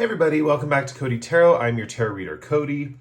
Hey everybody, welcome back to Cody Tarot. I'm your tarot reader, Cody.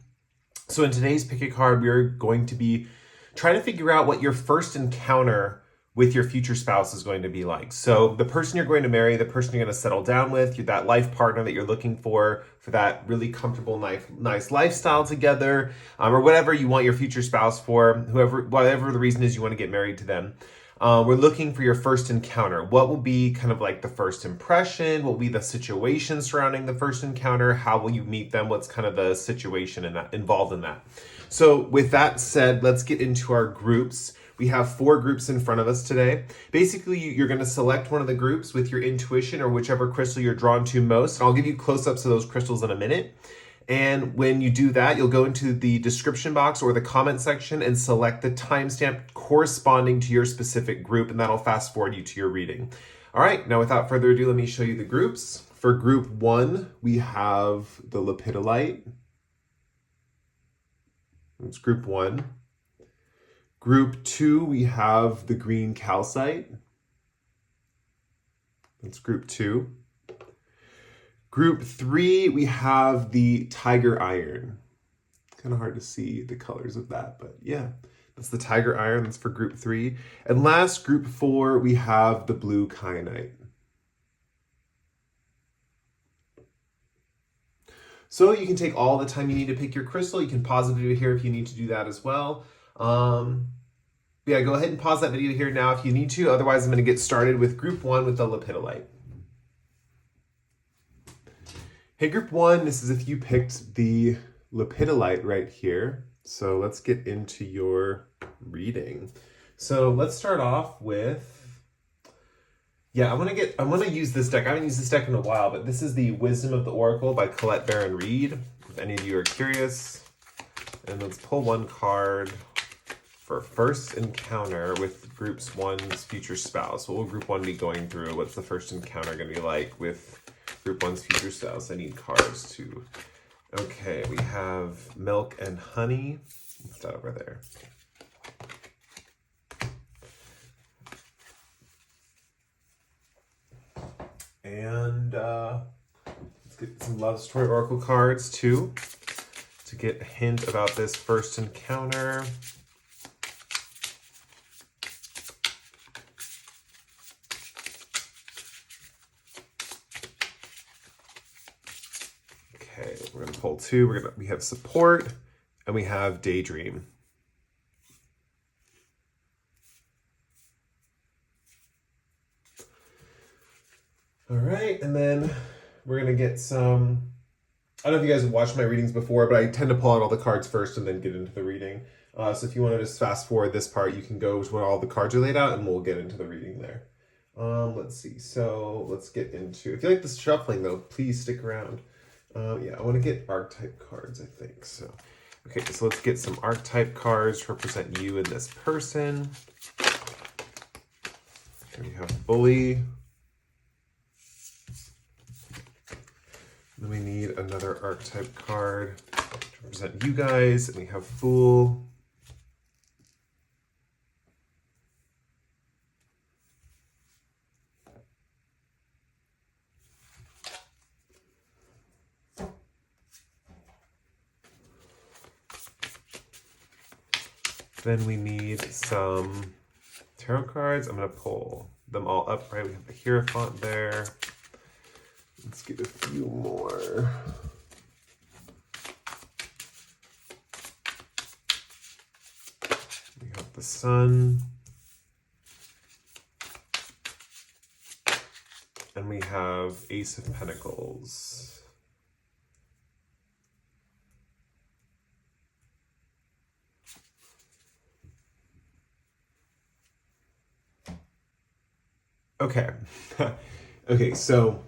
So in today's Pick a Card, we're going to be trying to figure out what your first encounter with your future spouse is going to be like. So the person you're going to marry, the person you're going to settle down with, that life partner that you're looking for that really comfortable, nice lifestyle together, or whatever you want your future spouse for, whatever the reason is you want to get married to them. We're looking for your first encounter. What will be kind of like the first impression? What will be the situation surrounding the first encounter? How will you meet them? What's kind of the situation involved in that? So with that said, let's get into our groups. We have 4 groups in front of us today. Basically, you're going to select one of the groups with your intuition or whichever crystal you're drawn to most. And I'll give you close-ups of those crystals in a minute. And when you do that, you'll go into the description box or the comment section and select the timestamp corresponding to your specific group, and that'll fast forward you to your reading. All right, now without further ado, let me show you the groups. For group 1, we have the Lepidolite. That's group 1. Group 2, we have the green Calcite. That's group 2. Group 3, we have the Tiger Iron. Kind of hard to see the colors of that, but yeah, that's the Tiger Iron. That's for group 3. And last, group 4, we have the blue Kyanite. So you can take all the time you need to pick your crystal. You can pause the video here if you need to do that as well. Yeah, go ahead and pause that video here now if you need to. Otherwise, I'm going to get started with group 1 with the Lepidolite. Hey, group 1, this is if you picked the Lepidolite right here. So let's get into your reading. So let's start off with, I want to use this deck. I haven't used this deck in a while, but this is the Wisdom of the Oracle by Colette Baron Reed, if any of you are curious. And let's pull one card for first encounter with group 1's future spouse. What will group 1 be going through? What's the first encounter going to be like with group 1's future spouse? I need cards too. Okay, we have Milk and Honey. What's that over there? And let's get some Love Story Oracle cards too to get a hint about this first encounter. Okay, we're gonna pull 2. We have Support and we have Daydream. All right, and then we're gonna get some. I don't know if you guys have watched my readings before, but I tend to pull out all the cards first and then get into the reading. So if you want to just fast forward this part, you can go to when all the cards are laid out and we'll get into the reading there. Let's see. So let's get into. If you like this shuffling though, please stick around. Yeah, I want to get archetype cards, I think. So, okay, so let's get some archetype cards to represent you and this person. Here we have Bully. Then we need another archetype card to represent you guys, and we have Fool. Then we need some tarot cards. I'm going to pull them all up, right? We have the Hierophant there. Let's get a few more. We have the Sun. And we have Ace of Pentacles. Okay. Okay, so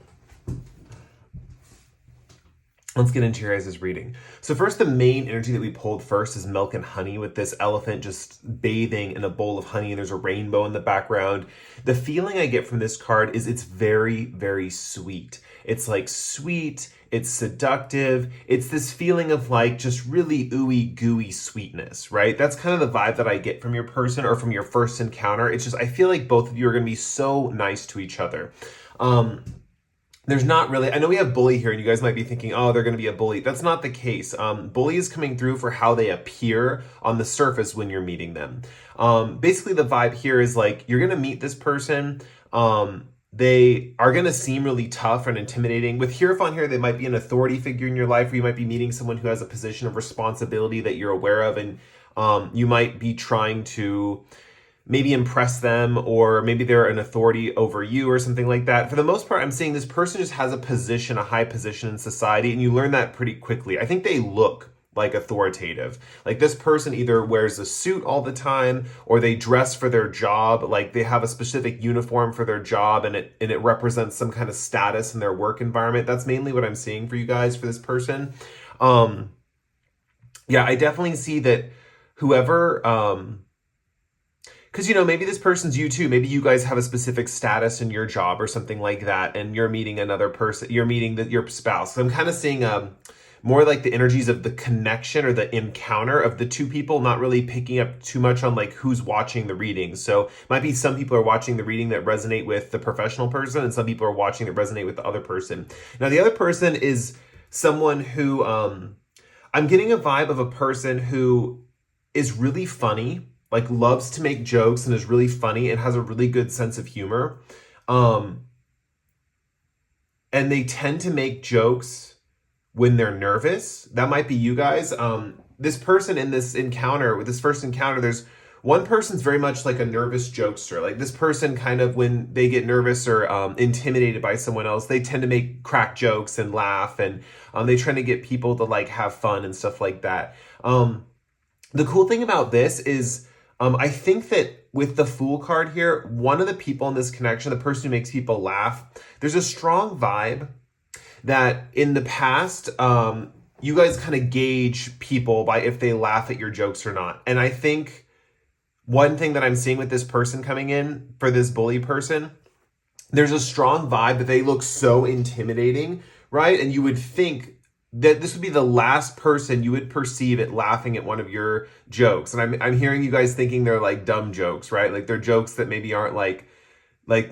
let's get into your guys' reading. So first, the main energy that we pulled first is Milk and Honey, with this elephant just bathing in a bowl of honey, and there's a rainbow in the background. The feeling I get from this card is it's very, very sweet. It's like sweet, it's seductive. It's this feeling of like just really ooey gooey sweetness, right? That's kind of the vibe that I get from your person or from your first encounter. It's just, I feel like both of you are going to be so nice to each other. there's not really, I know we have bully here and you guys might be thinking, oh, they're going to be a bully. That's not the case. Bully is coming through for how they appear on the surface when you're meeting them. Basically the vibe here is like, you're going to meet this person. They are going to seem really tough and intimidating. With Hierophant here, they might be an authority figure in your life, or you might be meeting someone who has a position of responsibility that you're aware of, and you might be trying to maybe impress them, or maybe they're an authority over you or something like that. For the most part, I'm saying this person just has a position, a high position in society, and you learn that pretty quickly. I think they look like authoritative. Like this person either wears a suit all the time, or they dress for their job. Like they have a specific uniform for their job, and it represents some kind of status in their work environment. That's mainly what I'm seeing for you guys for this person. Yeah, I definitely see that whoever, because, you know, maybe this person's you too. Maybe you guys have a specific status in your job or something like that, and you're meeting another person, you're meeting your spouse. So I'm kind of seeing more like the energies of the connection or the encounter of the two people, not really picking up too much on like who's watching the reading. So it might be some people are watching the reading that resonate with the professional person, and some people are watching that resonate with the other person. Now, the other person is someone who, I'm getting a vibe of a person who is really funny, like loves to make jokes and is really funny and has a really good sense of humor. And they tend to make jokes when they're nervous. That might be you guys. This person in this encounter, with this first encounter, there's one person's very much like a nervous jokester. Like this person kind of, when they get nervous or intimidated by someone else, they tend to make crack jokes and laugh, and they try to get people to like have fun and stuff like that. The cool thing about this is, I think that with the Fool card here, one of the people in this connection, the person who makes people laugh, there's a strong vibe that in the past, you guys kind of gauge people by if they laugh at your jokes or not. And I think one thing that I'm seeing with this person coming in, for this bully person, there's a strong vibe that they look so intimidating, right? And you would think that this would be the last person you would perceive it laughing at one of your jokes. And I'm hearing you guys thinking they're like dumb jokes, right? Like they're jokes that maybe aren't like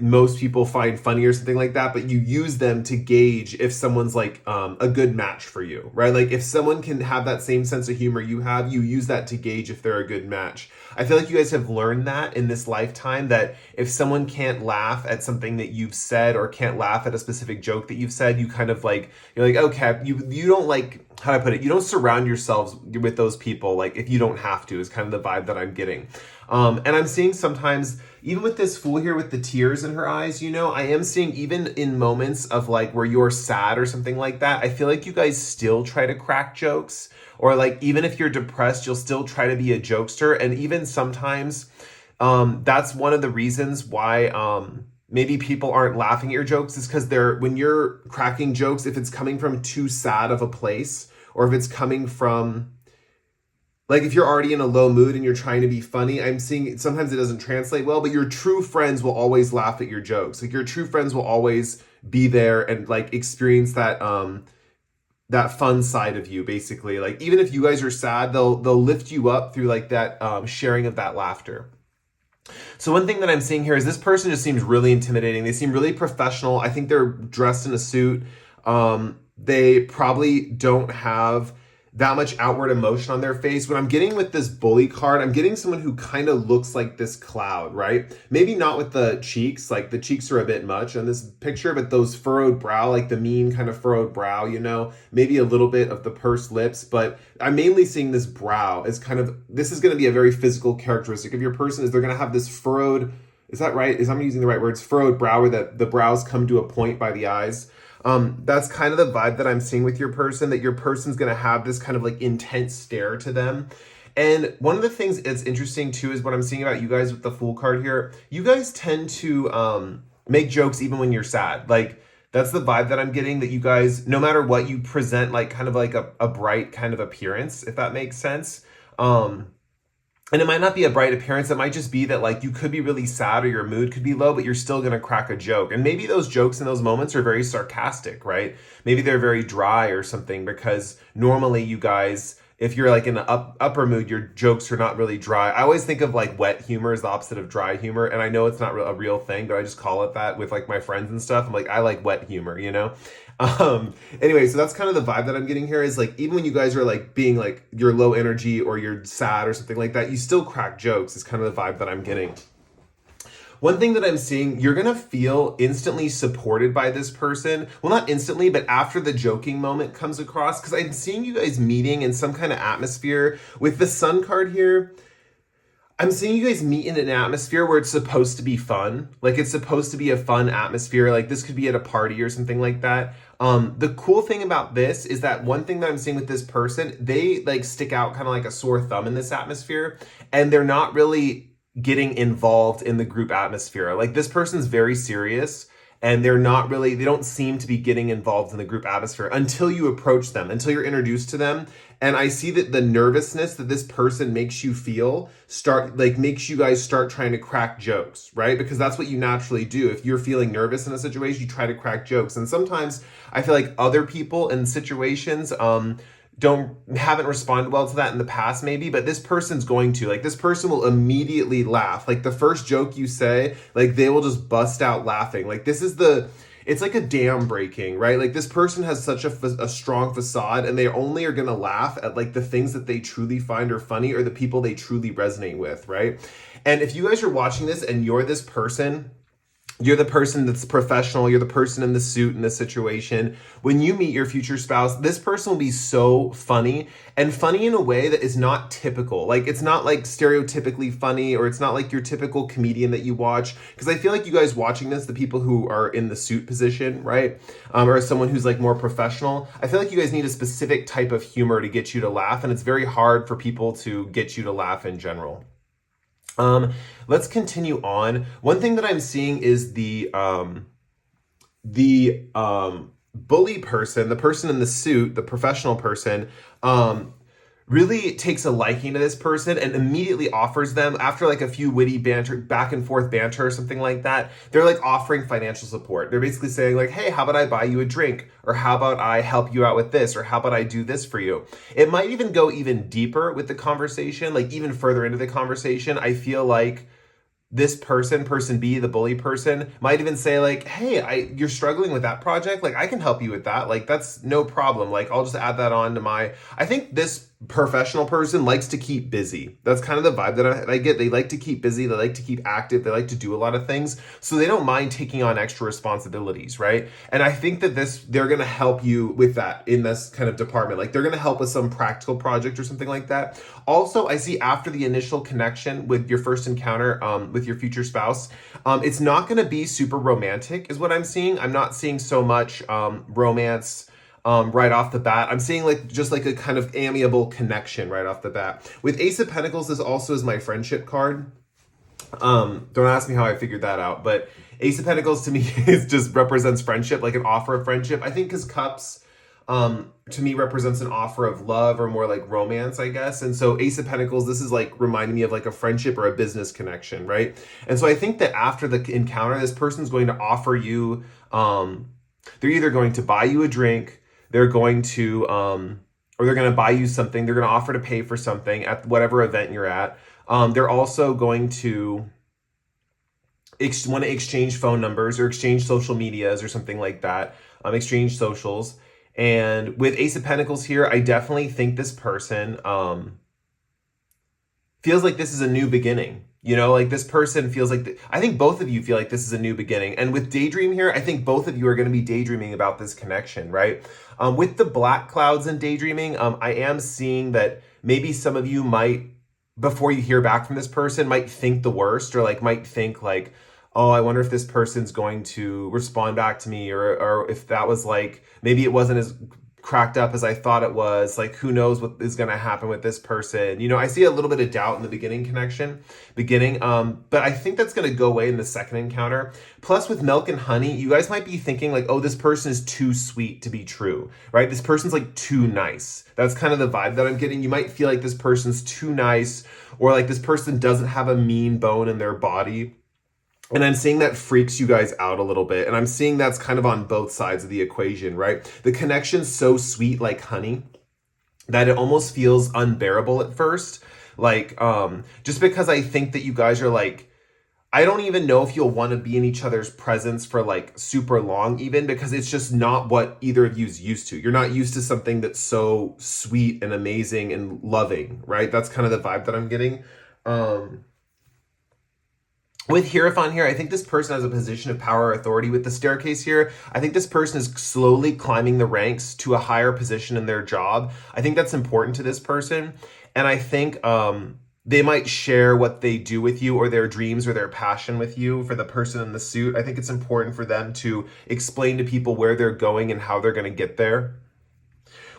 most people find funny or something like that, but you use them to gauge if someone's like a good match for you, right? Like if someone can have that same sense of humor you have, you use that to gauge if they're a good match. I feel like you guys have learned that in this lifetime, that if someone can't laugh at something that you've said, or can't laugh at a specific joke that you've said, you kind of like, you're like, okay, you don't like, how do I put it? You don't surround yourselves with those people, like if you don't have to, is kind of the vibe that I'm getting. And I'm seeing sometimes, even with this Fool here with the tears in her eyes, you know, I am seeing even in moments of like where you're sad or something like that, I feel like you guys still try to crack jokes, or like even if you're depressed, you'll still try to be a jokester. And even sometimes that's one of the reasons why maybe people aren't laughing at your jokes, is because when you're cracking jokes, if it's coming from too sad of a place, or if it's coming from, like if you're already in a low mood and you're trying to be funny, I'm seeing sometimes it doesn't translate well, but your true friends will always laugh at your jokes. Like your true friends will always be there and like experience that that fun side of you, basically. Like even if you guys are sad, they'll lift you up through like that sharing of that laughter. So one thing that I'm seeing here is this person just seems really intimidating. They seem really professional. I think they're dressed in a suit. They probably don't have that much outward emotion on their face. What I'm getting with this bully card, I'm getting someone who kind of looks like this cloud, right? Maybe not with the cheeks, like the cheeks are a bit much on this picture, but those furrowed brow, like the mean kind of furrowed brow, you know, maybe a little bit of the pursed lips, but I'm mainly seeing this brow as kind of, this is going to be a very physical characteristic of your person, is they're going to have this furrowed, is that right? I'm using the right words, furrowed brow, where the brows come to a point by the eyes. That's kind of the vibe that I'm seeing with your person, that your person's going to have this kind of like intense stare to them. And one of the things that's interesting too is what I'm seeing about you guys with the Fool card here. You guys tend to make jokes even when you're sad. Like that's the vibe that I'm getting, that you guys, no matter what, you present like kind of like a bright kind of appearance, if that makes sense. And it might not be a bright appearance. It might just be that like you could be really sad or your mood could be low, but you're still going to crack a joke. And maybe those jokes in those moments are very sarcastic, right? Maybe they're very dry or something, because normally you guys if you're like in an upper mood, your jokes are not really dry. I always think of like wet humor as the opposite of dry humor. And I know it's not a real thing, but I just call it that with like my friends and stuff. I'm like, I like wet humor, you know? Anyway, so that's kind of the vibe that I'm getting here is like, even when you guys are like being like you're low energy or you're sad or something like that, you still crack jokes is kind of the vibe that I'm getting. One thing that I'm seeing, you're going to feel instantly supported by this person. Well, not instantly, but after the joking moment comes across, because I'm seeing you guys meeting in some kind of atmosphere. With the sun card here, I'm seeing you guys meet in an atmosphere where it's supposed to be fun. Like it's supposed to be a fun atmosphere. Like this could be at a party or something like that. The cool thing about this is that one thing that I'm seeing with this person, they like stick out kind of like a sore thumb in this atmosphere, and they're not really getting involved in the group atmosphere. Like this person's very serious and they don't seem to be getting involved in the group atmosphere until you approach them, until you're introduced to them. And I see that the nervousness that this person makes you feel makes you guys start trying to crack jokes, right? Because that's what you naturally do. If you're feeling nervous in a situation, you try to crack jokes. And sometimes I feel like other people in situations, haven't responded well to that in the past maybe, but this person's going to. Like this person will immediately laugh. Like the first joke you say, like they will just bust out laughing. Like it's like a dam breaking, right? Like this person has such a strong facade, and they only are going to laugh at like the things that they truly find are funny or the people they truly resonate with, right? And if you guys are watching this and you're this person, you're the person that's professional, you're the person in the suit in this situation. When you meet your future spouse, this person will be so funny, and funny in a way that is not typical. Like it's not like stereotypically funny, or it's not like your typical comedian that you watch. Because I feel like you guys watching this, the people who are in the suit position, right? Or someone who's like more professional, I feel like you guys need a specific type of humor to get you to laugh, and it's very hard for people to get you to laugh in general. Let's continue on. One thing that I'm seeing is the bully person, the person in the suit, the professional person, really takes a liking to this person and immediately offers them, after like a few witty banter, back and forth banter or something like that, they're like offering financial support. They're basically saying like, hey, how about I buy you a drink? Or how about I help you out with this? Or how about I do this for you? It might even go even deeper with the conversation, like even further into the conversation. I feel like this person B, the bully person, might even say like, hey, you're struggling with that project. Like I can help you with that. Like that's no problem. Like I'll just add that on to I think this professional person likes to keep busy. That's kind of the vibe that I get. They like to keep busy. They like to keep active. They like to do a lot of things. So they don't mind taking on extra responsibilities, right? And I think that they're going to help you with that in this kind of department. Like they're going to help with some practical project or something like that. Also, I see after the initial connection with your first encounter with your future spouse, it's not going to be super romantic is what I'm seeing. I'm not seeing so much romance right off the bat. I'm seeing like just like a kind of amiable connection right off the bat. With Ace of Pentacles, this also is my friendship card. Don't ask me how I figured that out, but Ace of Pentacles to me just represents friendship, like an offer of friendship. I think because Cups to me represents an offer of love or more like romance, I guess. And so Ace of Pentacles, this is like reminding me of like a friendship or a business connection, right? And so I think that after the encounter, this person's going to offer you, they're either going to buy you a drink, they're going to, or they're going to buy you something. They're going to offer to pay for something at whatever event you're at. They're also going to want to exchange phone numbers or exchange social medias or something like that. Exchange socials. And with Ace of Pentacles here, I definitely think this person feels like this is a new beginning. You know, like this person feels like, I think both of you feel like this is a new beginning. And with Daydream here, I think both of you are going to be daydreaming about this connection, right? With the black clouds and daydreaming, I am seeing that maybe some of you might, before you hear back from this person, might think the worst, or like might think like, oh, I wonder if this person's going to respond back to me, or if that was like, maybe it wasn't as cracked up as I thought it was. Like, who knows what is going to happen with this person? You know, I see a little bit of doubt in the beginning, but I think that's going to go away in the second encounter. Plus, with Milk and Honey, you guys might be thinking like, oh, this person is too sweet to be true, right? This person's like too nice. That's kind of the vibe that I'm getting. You might feel like this person's too nice, or like this person doesn't have a mean bone in their body. And I'm seeing that freaks you guys out a little bit. And I'm seeing that's kind of on both sides of the equation, right? The connection's so sweet like honey, that it almost feels unbearable at first. Like, just because I think that you guys are like, I don't even know if you'll want to be in each other's presence for like super long, even because it's just not what either of you's used to. You're not used to something that's so sweet and amazing and loving, right? That's kind of the vibe that I'm getting. With Hierophant here, I think this person has a position of power or authority. With the staircase here, I think this person is slowly climbing the ranks to a higher position in their job. I think that's important to this person. And I think they might share what they do with you or their dreams or their passion with you. For the person in the suit, I think it's important for them to explain to people where they're going and how they're going to get there.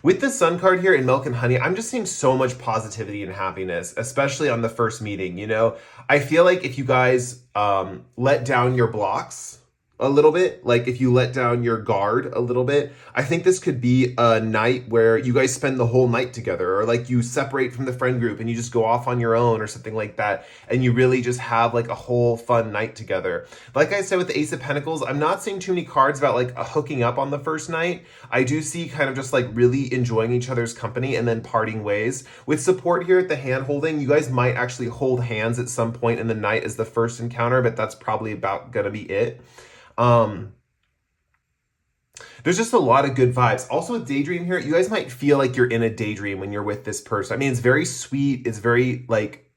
With the Sun card here in Milk and Honey, I'm just seeing so much positivity and happiness, especially on the first meeting. You know, I feel like if you guys let down your blocks a little bit, like if you let down your guard a little bit, I think this could be a night where you guys spend the whole night together, or like you separate from the friend group and you just go off on your own or something like that, and you really just have like a whole fun night together. Like I said with the Ace of Pentacles, I'm not seeing too many cards about like a hooking up on the first night. I do see kind of just like really enjoying each other's company and then parting ways. With support here at the hand holding, you guys might actually hold hands at some point in the night as the first encounter, but that's probably about gonna be it. There's just a lot of good vibes. Also with Daydream here, you guys might feel like you're in a daydream when you're with this person. I mean, it's very sweet. It's very like,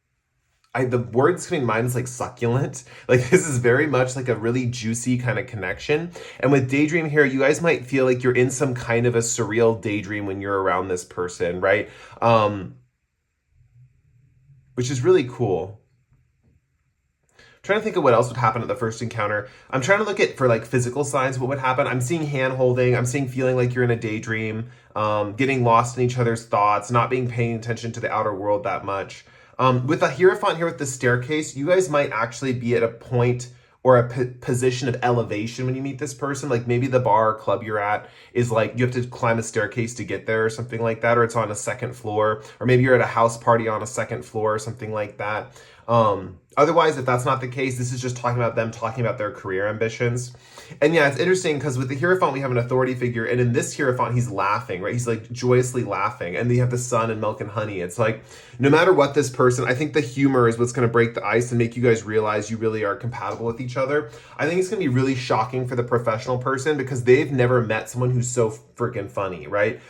the word that's coming to mind is like succulent. Like this is very much like a really juicy kind of connection. And with Daydream here, you guys might feel like you're in some kind of a surreal daydream when you're around this person, right? Which is really cool. Trying to think of what else would happen at the first encounter. I'm trying to look at for like physical signs, what would happen. I'm seeing hand holding. I'm seeing feeling like you're in a daydream, getting lost in each other's thoughts, not being paying attention to the outer world that much. With the Hierophant here with the staircase, you guys might actually be at a point or a position of elevation when you meet this person. Like maybe the bar or club you're at is like you have to climb a staircase to get there or something like that, or it's on a second floor, or maybe you're at a house party on a second floor or something like that. Otherwise, if that's not the case, this is just talking about them talking about their career ambitions. And yeah, it's interesting because with the Hierophant, we have an authority figure. And in this Hierophant, he's laughing, right? He's like joyously laughing. And they have the sun and Milk and Honey. It's like, no matter what this person, I think the humor is what's going to break the ice and make you guys realize you really are compatible with each other. I think it's going to be really shocking for the professional person because they've never met someone who's so freaking funny, right?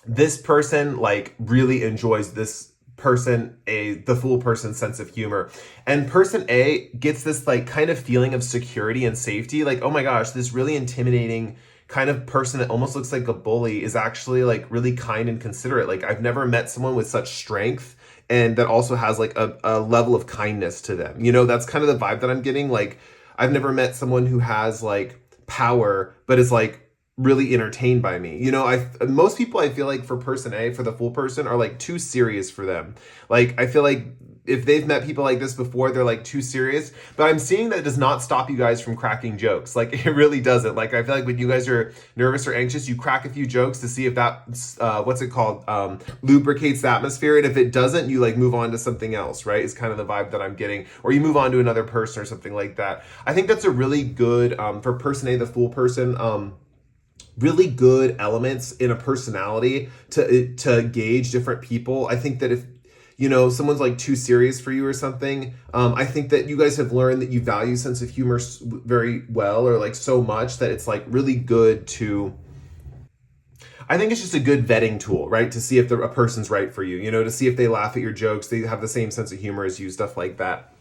This person like really enjoys this person the fool person's sense of humor, and person A gets this like kind of feeling of security and safety, like, oh my gosh, this really intimidating kind of person that almost looks like a bully is actually like really kind and considerate. Like I've never met someone with such strength and that also has like a level of kindness to them, you know. That's kind of the vibe that I'm getting. Like I've never met someone who has like power but is like really entertained by me. You know, most people I feel like for person A, for the fool person, are like too serious for them. Like I feel like if they've met people like this before, they're like too serious. But I'm seeing that it does not stop you guys from cracking jokes. Like it really doesn't. Like I feel like when you guys are nervous or anxious, you crack a few jokes to see if that lubricates the atmosphere. And if it doesn't, you like move on to something else, right? Is kind of the vibe that I'm getting. Or you move on to another person or something like that. I think that's a really good for person A, the fool person. Really good elements in a personality to gauge different people. I think that if you know someone's like too serious for you or something, I think that you guys have learned that you value sense of humor very well, or like so much that it's like really good to, I think it's just a good vetting tool, right? To see if a person's right for you, you know, to see if they laugh at your jokes, they have the same sense of humor as you, stuff like that.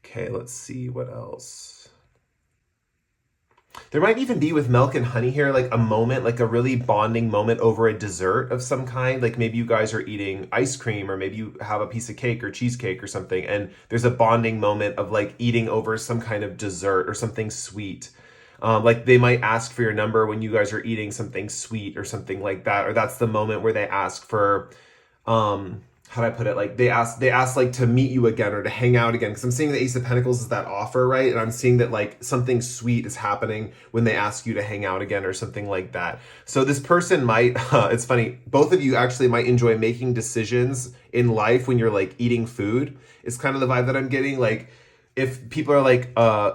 Okay, let's see what else. There might even be with Milk and Honey here, like a moment, like a really bonding moment over a dessert of some kind. Like maybe you guys are eating ice cream, or maybe you have a piece of cake or cheesecake or something, and there's a bonding moment of like eating over some kind of dessert or something sweet. Like they might ask for your number when you guys are eating something sweet or something like that. Or that's the moment where they ask for, how do I put it? Like they ask like to meet you again or to hang out again. Because I'm seeing the Ace of Pentacles is that offer, right? And I'm seeing that like something sweet is happening when they ask you to hang out again or something like that. So this person might, it's funny, both of you actually might enjoy making decisions in life when you're like eating food. It's kind of the vibe that I'm getting. Like if people are like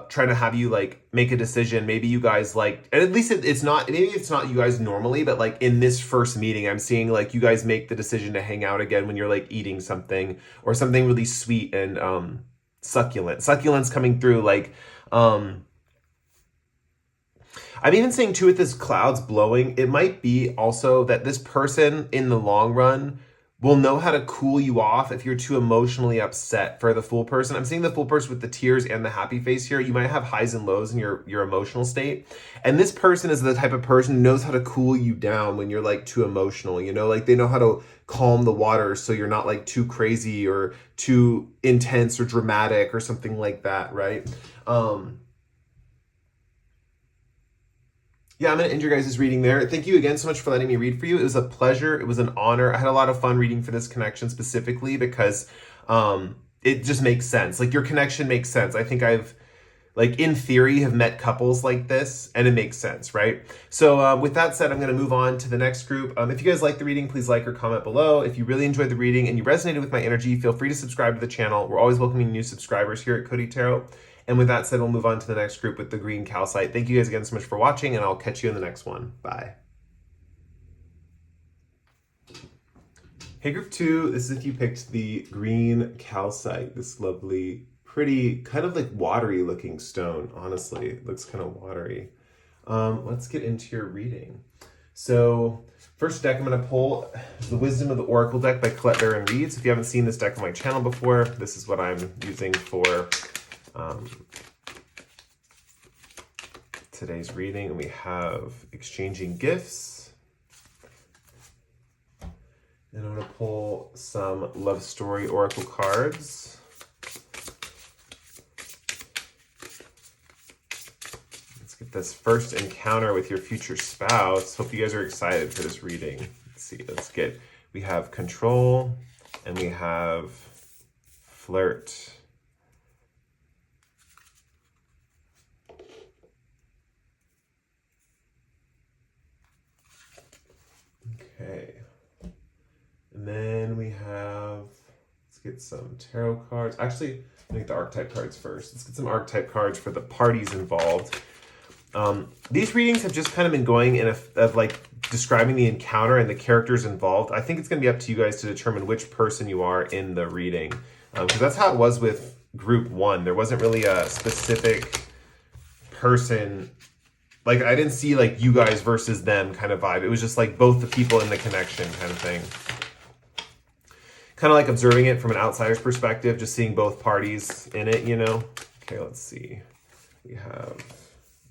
trying to have you like make a decision, maybe you guys like, and at least it's not, maybe it's not you guys normally, but like in this first meeting, I'm seeing like you guys make the decision to hang out again when you're like eating something or something really sweet and succulent's coming through. Like I'm even saying too, with this clouds blowing, it might be also that this person in the long run will know how to cool you off if you're too emotionally upset. For the Fool person, I'm seeing the Fool person with the tears and the happy face here. You might have highs and lows in your emotional state. And this person is the type of person who knows how to cool you down when you're like too emotional, you know, like they know how to calm the waters so you're not like too crazy or too intense or dramatic or something like that, right? Yeah, I'm going to end your guys' reading there. Thank you again so much for letting me read for you. It was a pleasure. It was an honor. I had a lot of fun reading for this connection specifically because it just makes sense. Like your connection makes sense. I think I've, like in theory, have met couples like this and it makes sense, right? So with that said, I'm going to move on to the next group. If you guys like the reading, please like or comment below. If you really enjoyed the reading and you resonated with my energy, feel free to subscribe to the channel. We're always welcoming new subscribers here at Cody Tarot. And with that said, we'll move on to the next group with the green calcite. Thank you guys again so much for watching, and I'll catch you in the next one. Bye. Hey, group 2, this is if you picked the green calcite, this lovely, pretty, kind of like watery looking stone. Honestly, it looks kind of watery. Let's get into your reading. So first deck I'm going to pull the Wisdom of the Oracle deck by Colette Baron Reeves. If you haven't seen this deck on my channel before, this is what I'm using for today's reading. We have Exchanging Gifts, and I'm going to pull some Love Story Oracle cards. Let's get this first encounter with your future spouse. Hope you guys are excited for this reading. Let's see, we have Control and we have Flirt. Okay, and then we have, let's get some tarot cards. Actually, let me get the archetype cards first. Let's get some archetype cards for the parties involved. These readings have just kind of been going in of like describing the encounter and the characters involved. I think it's going to be up to you guys to determine which person you are in the reading, because that's how it was with group 1. There wasn't really a specific person. Like, I didn't see, like, you guys versus them kind of vibe. It was just, like, both the people in the connection kind of thing. Kind of like observing it from an outsider's perspective, just seeing both parties in it, you know? Okay, let's see. We have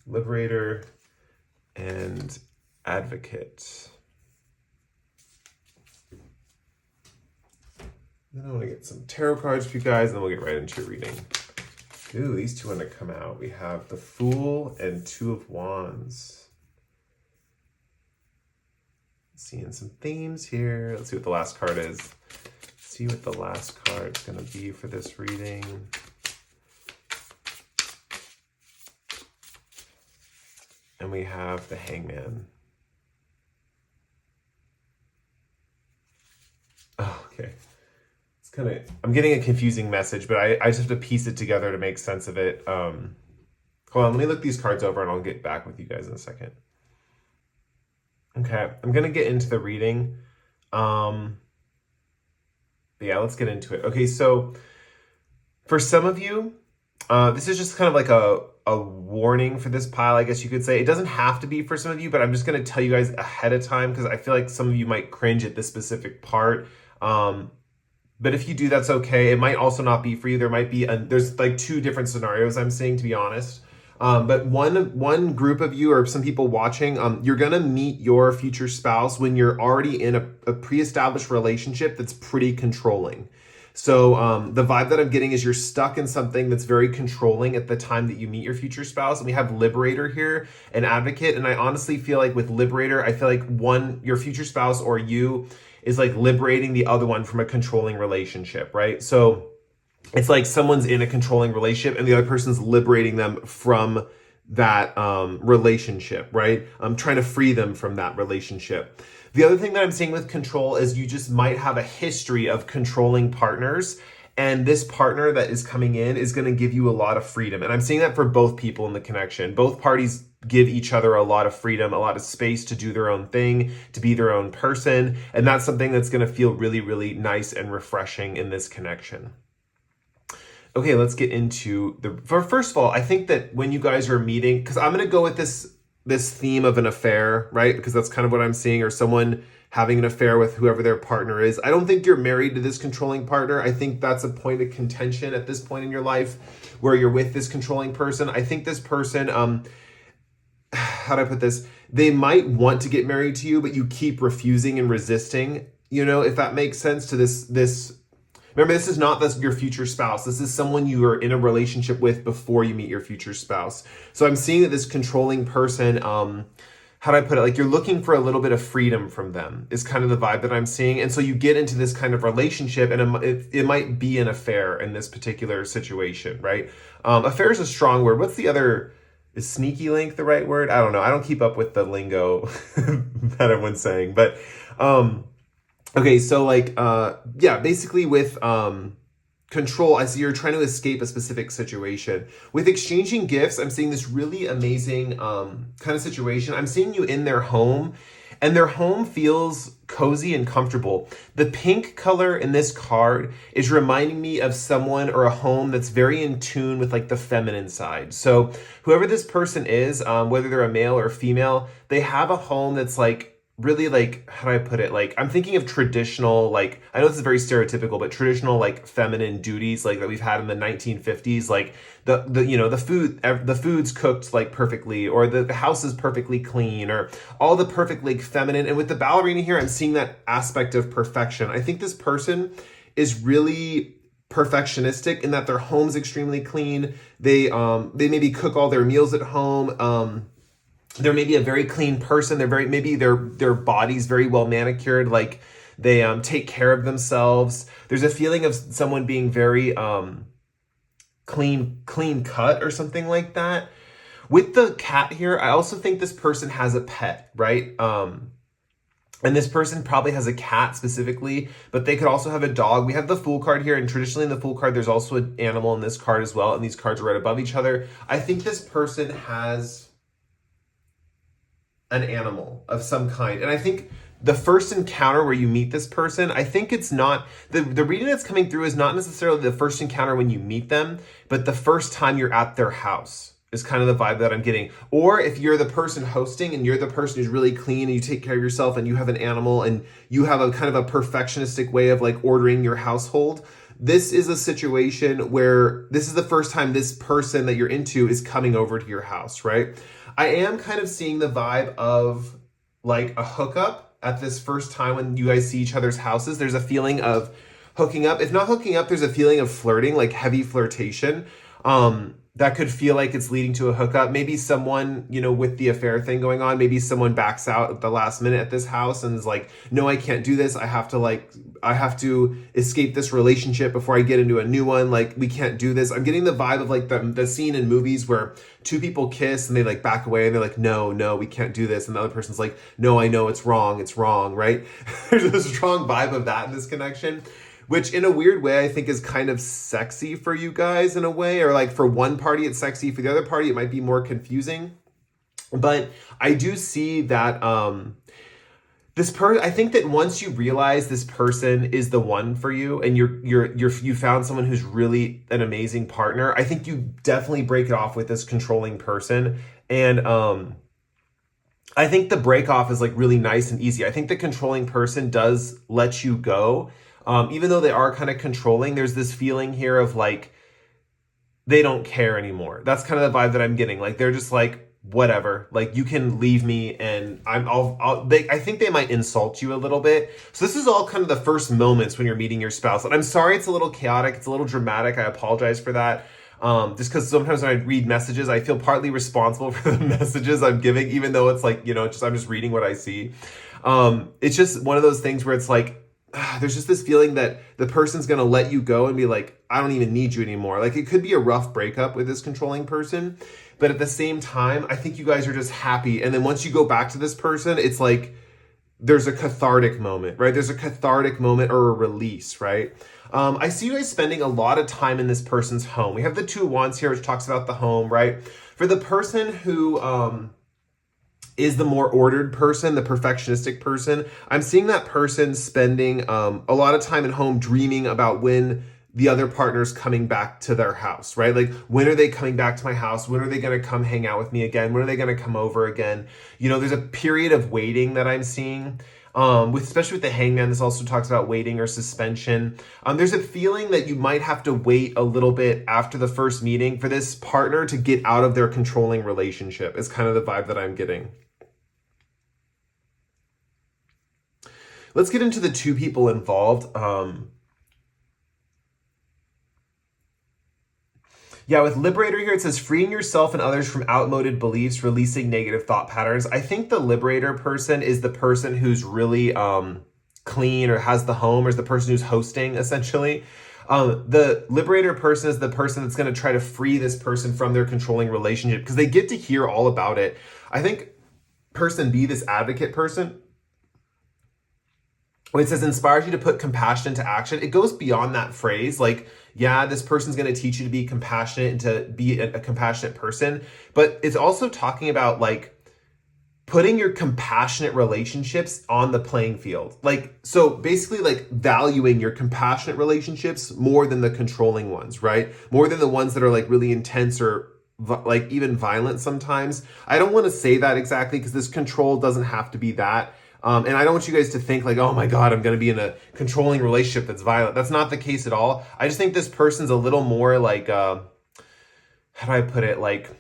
Liberator and Advocate. Then I want to get some tarot cards for you guys, and then we'll get right into your reading. Ooh, these two want to come out. We have the Fool and Two of Wands. Seeing some themes here. Let's see what the last card is. See what the last card is going to be for this reading. And we have the Hangman. Oh, okay. I'm getting a confusing message, but I just have to piece it together to make sense of it. Hold on, let me look these cards over and I'll get back with you guys in a second. Okay, I'm going to get into the reading. But yeah, let's get into it. Okay, so for some of you, this is just kind of like a warning for this pile, I guess you could say. It doesn't have to be for some of you, but I'm just going to tell you guys ahead of time because I feel like some of you might cringe at this specific part. But if you do, that's okay. It might also not be for you. There might be, there's like 2 different scenarios I'm seeing, to be honest. But one group of you or some people watching, you're going to meet your future spouse when you're already in a pre-established relationship that's pretty controlling. So the vibe that I'm getting is you're stuck in something that's very controlling at the time that you meet your future spouse. And we have Liberator here and Advocate. And I honestly feel like with Liberator, I feel like your future spouse or you is like liberating the other one from a controlling relationship, right? So it's like someone's in a controlling relationship and the other person's liberating them from that relationship, right? I'm trying to free them from that relationship. The other thing that I'm seeing with control is you just might have a history of controlling partners And this partner that is coming in is going to give you a lot of freedom. And I'm seeing that for both people in the connection. Both parties give each other a lot of freedom, a lot of space to do their own thing, to be their own person. And that's something that's going to feel really, really nice and refreshing in this connection. Okay, let's get into first of all, I think that when you guys are meeting, because I'm going to go with this theme of an affair, right? Because that's kind of what I'm seeing, or someone having an affair with whoever their partner is. I don't think you're married to this controlling partner. I think that's a point of contention at this point in your life where you're with this controlling person. I think this person, how do I put this? They might want to get married to you, but you keep refusing and resisting, if that makes sense, to this. Remember, this is not your future spouse. This is someone you are in a relationship with before you meet your future spouse. So I'm seeing that this controlling person, how do I put it? Like, you're looking for a little bit of freedom from them is kind of the vibe that I'm seeing. And so you get into this kind of relationship, and it might be an affair in this particular situation, right? Affair is a strong word. What's the other? Is sneaky link the right word? I don't know. I don't keep up with the lingo that everyone's saying. But okay, so basically with control, I see you're trying to escape a specific situation. With exchanging gifts, I'm seeing this really amazing kind of situation. I'm seeing you in their home, and their home feels cozy and comfortable. The pink color in this card is reminding me of someone or a home that's very in tune with like the feminine side. So whoever this person is, whether they're a male or female, they have a home that's like really, like, how do I put it? Like, I'm thinking of traditional, like, I know this is very stereotypical, but traditional, like, feminine duties, like, that we've had in the 1950s, like, the food's cooked, like, perfectly, or the house is perfectly clean, or all the perfect, like, feminine. And with the ballerina here, I'm seeing that aspect of perfection. I think this person is really perfectionistic in that their home's extremely clean. They maybe cook all their meals at home. They're maybe a very clean person. Maybe their body's very well manicured. Like, they take care of themselves. There's a feeling of someone being very clean cut or something like that. With the cat here, I also think this person has a pet, right? And this person probably has a cat specifically, but they could also have a dog. We have the Fool card here, and traditionally in the Fool card, there's also an animal in this card as well, and these cards are right above each other. I think this person has an animal of some kind. And I think the first encounter where you meet this person, I think it's not, the reading that's coming through is not necessarily the first encounter when you meet them, but the first time you're at their house is kind of the vibe that I'm getting. Or if you're the person hosting and you're the person who's really clean and you take care of yourself and you have an animal and you have a kind of a perfectionistic way of like ordering your household, this is a situation where this is the first time this person that you're into is coming over to your house, right? I am kind of seeing the vibe of like a hookup at this first time when you guys see each other's houses. There's a feeling of hooking up. If not hooking up, there's a feeling of flirting, like heavy flirtation. That could feel like it's leading to a hookup. Maybe someone, with the affair thing going on, maybe someone backs out at the last minute at this house and is like, no, I can't do this. I have to escape this relationship before I get into a new one. Like, we can't do this. I'm getting the vibe of like the scene in movies where two people kiss and they like back away and they're like, no, we can't do this. And the other person's like, no, I know it's wrong, right? There's a strong vibe of that in this connection, which in a weird way I think is kind of sexy for you guys in a way, or like for one party it's sexy, for the other party it might be more confusing. But I do see that I think that once you realize this person is the one for you and you found someone who's really an amazing partner, I think you definitely break it off with this controlling person. And I think the break off is like really nice and easy. I think the controlling person does let you go. Even though they are kind of controlling, there's this feeling here of like, they don't care anymore. That's kind of the vibe that I'm getting. Like, they're just like, whatever, like, you can leave me and I think they might insult you a little bit. So this is all kind of the first moments when you're meeting your spouse. And I'm sorry, it's a little chaotic. It's a little dramatic. I apologize for that. Just because sometimes when I read messages, I feel partly responsible for the messages I'm giving, even though it's like, I'm just reading what I see. It's just one of those things where it's like, there's just this feeling that the person's going to let you go and be like, I don't even need you anymore. Like, it could be a rough breakup with this controlling person, but at the same time, I think you guys are just happy. And then once you go back to this person, it's like there's a cathartic moment, right? There's a cathartic moment or a release, right? I see you guys spending a lot of time in this person's home. We have the Two of Wands here, which talks about the home, right? For the person who is the more ordered person, the perfectionistic person, I'm seeing that person spending a lot of time at home dreaming about when the other partner's coming back to their house, right? Like, when are they coming back to my house? When are they going to come hang out with me again? When are they going to come over again? You know, there's a period of waiting that I'm seeing. Especially with the Hangman, this also talks about waiting or suspension. There's a feeling that you might have to wait a little bit after the first meeting for this partner to get out of their controlling relationship, is kind of the vibe that I'm getting. Let's get into the two people involved. Yeah, with Liberator here, it says freeing yourself and others from outmoded beliefs, releasing negative thought patterns. I think the Liberator person is the person who's really clean or has the home, or is the person who's hosting, essentially. The Liberator person is the person that's going to try to free this person from their controlling relationship, because they get to hear all about it. I think person B, this Advocate person, when it says inspires you to put compassion into action, it goes beyond that phrase. Like, yeah, this person's going to teach you to be compassionate and to be a compassionate person, but it's also talking about like putting your compassionate relationships on the playing field. Like, so basically like valuing your compassionate relationships more than the controlling ones, right? More than the ones that are like really intense or like even violent sometimes. I don't want to say that exactly, because this control doesn't have to be that. And I don't want you guys to think like, oh my God, I'm going to be in a controlling relationship that's violent. That's not the case at all. I just think this person's a little more like, how do I put it? Like,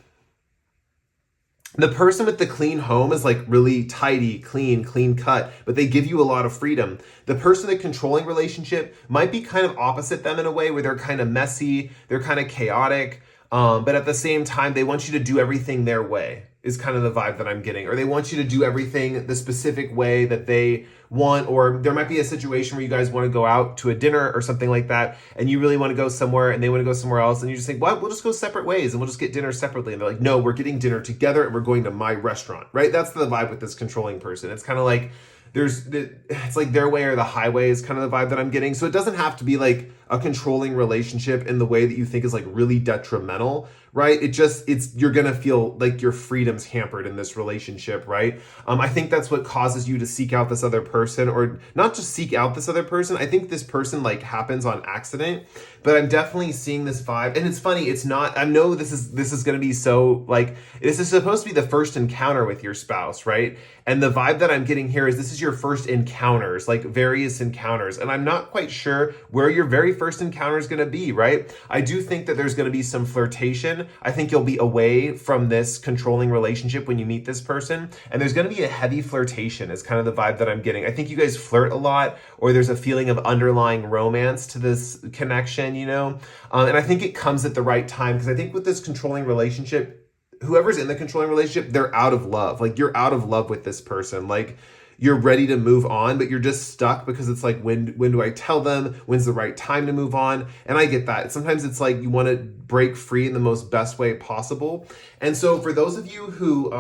the person with the clean home is like really tidy, clean cut, but they give you a lot of freedom. The person in the controlling relationship might be kind of opposite them in a way, where they're kind of messy, they're kind of chaotic, but at the same time, they want you to do everything their way, is kind of the vibe that I'm getting. Or they want you to do everything the specific way that they want. Or there might be a situation where you guys want to go out to a dinner or something like that, and you really want to go somewhere and they want to go somewhere else, and you just think, well, we'll just go separate ways and we'll just get dinner separately. And they're like, no, we're getting dinner together and we're going to my restaurant, right? That's the vibe with this controlling person. It's kind of like it's like their way or the highway is kind of the vibe that I'm getting. So it doesn't have to be like a controlling relationship in the way that you think is like really detrimental, right? You're going to feel like your freedom's hampered in this relationship, right? I think that's what causes you to seek out this other person, or not just seek out this other person. I think this person like happens on accident, but I'm definitely seeing this vibe. And it's funny, it's not, I know this is going to be so like, this is supposed to be the first encounter with your spouse, right? And the vibe that I'm getting here is this is your first encounters, like various encounters. And I'm not quite sure where your very first encounter is going to be, right? I do think that there's going to be some flirtation. I think you'll be away from this controlling relationship when you meet this person. And there's going to be a heavy flirtation is kind of the vibe that I'm getting. I think you guys flirt a lot, or there's a feeling of underlying romance to this connection, you know? And I think it comes at the right time, because I think with this controlling relationship, whoever's in the controlling relationship, they're out of love. Like, you're out of love with this person. Like, you're ready to move on, but you're just stuck because it's like, when do I tell them? When's the right time to move on? And I get that. Sometimes it's like you want to break free in the most best way possible. And so for those of you who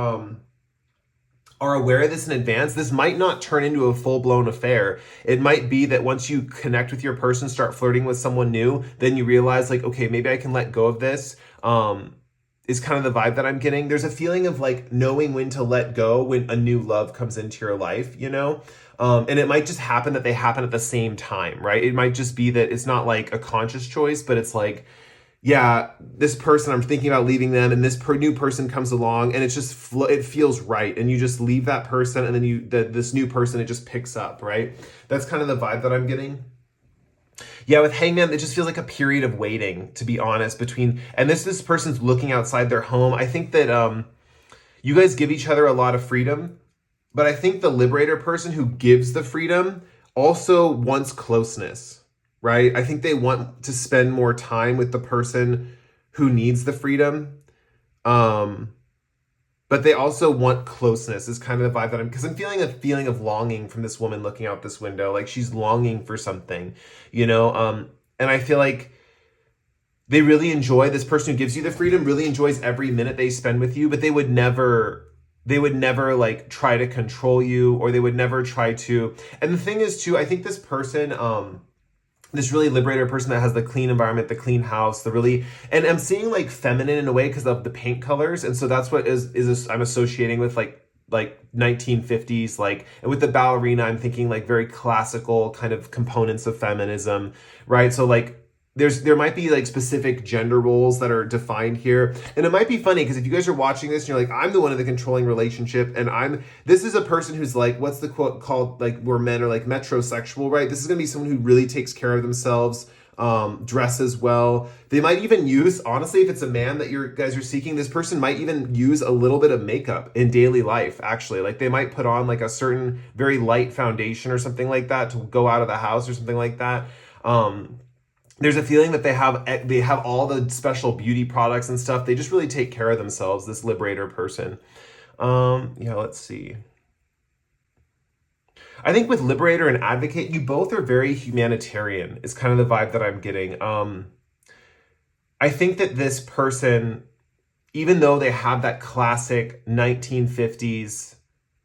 are aware of this in advance, this might not turn into a full-blown affair. It might be that once you connect with your person, start flirting with someone new, then you realize like, okay, maybe I can let go of this. Is kind of the vibe that I'm getting. There's a feeling of like knowing when to let go when a new love comes into your life, you know? And it might just happen that they happen at the same time, right? It might just be that it's not like a conscious choice, but it's like, yeah, this person, I'm thinking about leaving them, and this new person comes along, and it's just it feels right, and you just leave that person, and then this new person, it just picks up, right? That's kind of the vibe that I'm getting. Yeah, with Hangman, it just feels like a period of waiting, to be honest, and this person's looking outside their home. I think that you guys give each other a lot of freedom, but I think the Liberator person who gives the freedom also wants closeness, right? I think they want to spend more time with the person who needs the freedom. But they also want closeness is kind of the vibe that because I'm feeling a feeling of longing from this woman looking out this window. Like, she's longing for something, you know? And I feel like they really enjoy, this person who gives you the freedom really enjoys every minute they spend with you, but they would never they would never like try to control you, or they would never try to. And the thing is too, I think this person, this really liberator person that has the clean environment, the clean house, the really, and I'm seeing like feminine in a way because of the paint colors, and so that's what is I'm associating with like 1950s, like, and with the ballerina I'm thinking like very classical kind of components of feminism, right? So like there might be like specific gender roles that are defined here, and it might be funny because if you guys are watching this and you're like, I'm the one in the controlling relationship, and this is a person who's like, what's the quote called, like where men are like metrosexual, right? This is gonna be someone who really takes care of themselves, dresses well. They might even use, honestly, if it's a man that you guys are seeking, this person might even use a little bit of makeup in daily life, actually. Like they might put on like a certain very light foundation or something like that to go out of the house or something like that. There's a feeling that they have all the special beauty products and stuff. They just really take care of themselves, this liberator person. Yeah, let's see. I think with liberator and advocate, you both are very humanitarian, is kind of the vibe that I'm getting. I think that this person, even though they have that classic 1950s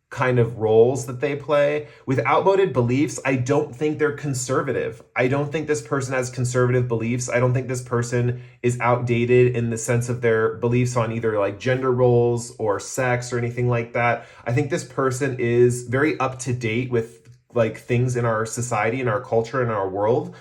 kind of roles that they play with outmoded beliefs, I don't think they're conservative. I don't think this person has conservative beliefs. I don't think this person is outdated in the sense of their beliefs on either like gender roles or sex or anything like that. I think this person is very up to date with like things in our society, in our culture, in our world.